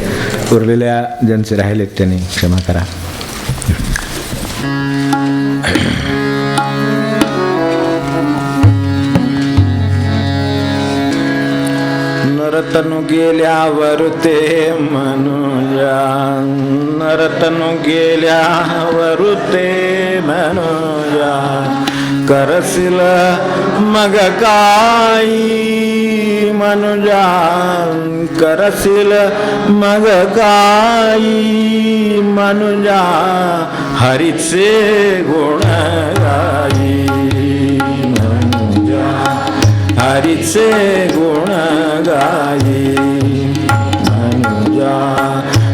उरलेल्या ज्यांचे राहिलेत त्यांनी क्षमा करा. नरतनु गेल्यावर ते मनुजा, नरतनु गेल्यावर ते मनुजा, करसिल मग काही मनुजा, करसिल मग काही मनुजा, हरीचे गुण गाई मनुजा, हरीचे गुण गाई मनुजा.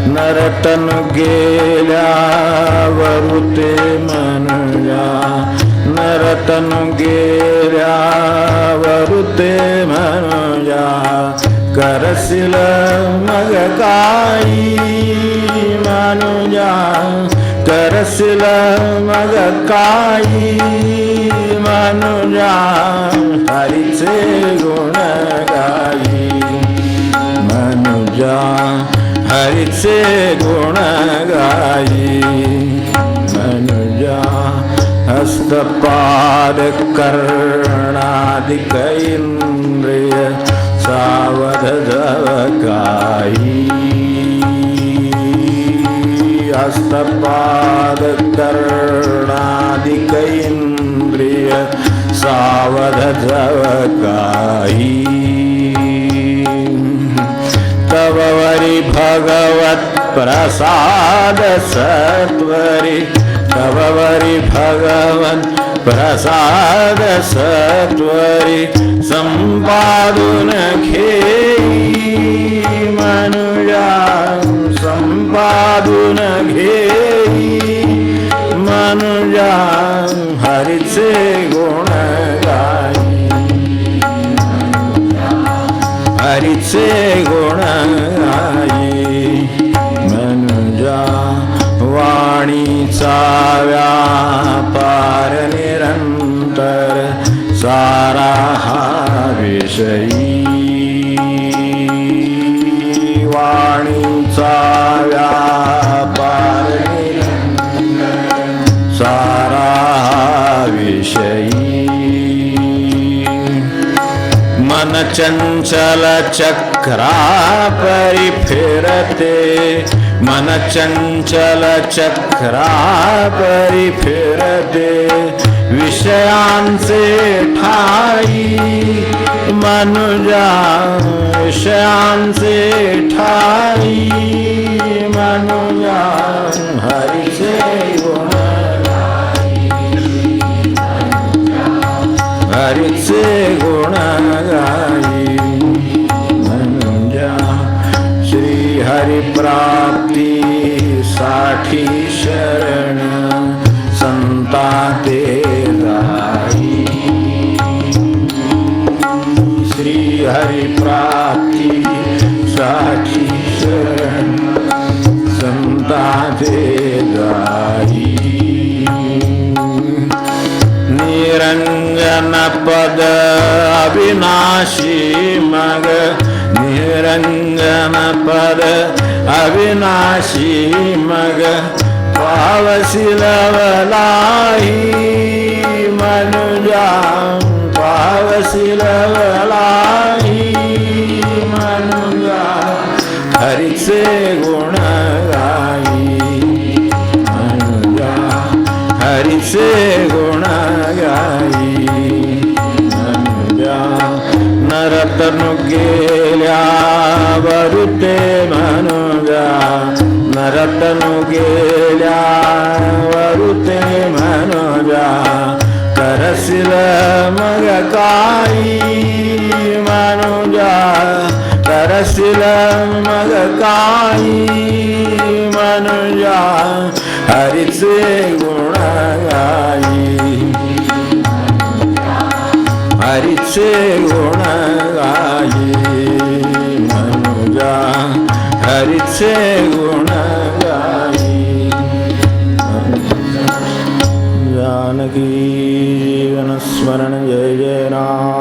नरतनु गेल्यावर ते मनुजा, नरतनु गेल्यावर ते मनुजा, करसिल मग काही मनुजा, करसिल मग काही मनुजा, हरीचे गुण गाई मनुजा, हरीचे गुण गाई मनुजा. हस्तपाद कर्णादिक इंद्रिय सावध जवकाई, हस्तपाद कर्णादिक इंद्रिय सावध जवकाई. तव वरी भगवत प्रसाद सत्वरी, तव वरी भगवत प्रसाद सत्वरी, संपादुन घेई मनुजा, संपादुन घेई मनुजा, हरीचे गुण गाई हरीचे गुण गाई मनुजा. वाणीचा व्यापार निरंतर सारा हा विषयी, वाणीचा व्यापार निरंतर सारा हा विषयी. मन चंचल चक्र चक्रा परी फिरते मन चंचल चक्रा परी फिरते विषयांचे ठाई मनुजा विषयांचे ठाई मनुजा हरीचे गुण हरीचे गुण गाई मनुजा श्री हरि प्राप्ती साठी शरण संता ते राई श्री हरि प्राप्ती साठी शरण संता ते राई निरंजन पद अविनाशी मग निरंजन पद अविनाशी मग पावसिलवलाही मनुजा पावसिलवलाही मनुजा हरीचे गुण गाई मनुजा हरीचे गुण गाई मनुजा नरतनु गेल्या वरुते मनुजा नरतनु गेल्या वरुते मनुजा करसिल मग काई मनुजा करसिल मग काई मनुजा हरीचे गुण गाई हरीचे गुण गाई मनुजा हरीचे गुण गाई जानकी जीवन स्मरण जय जय राम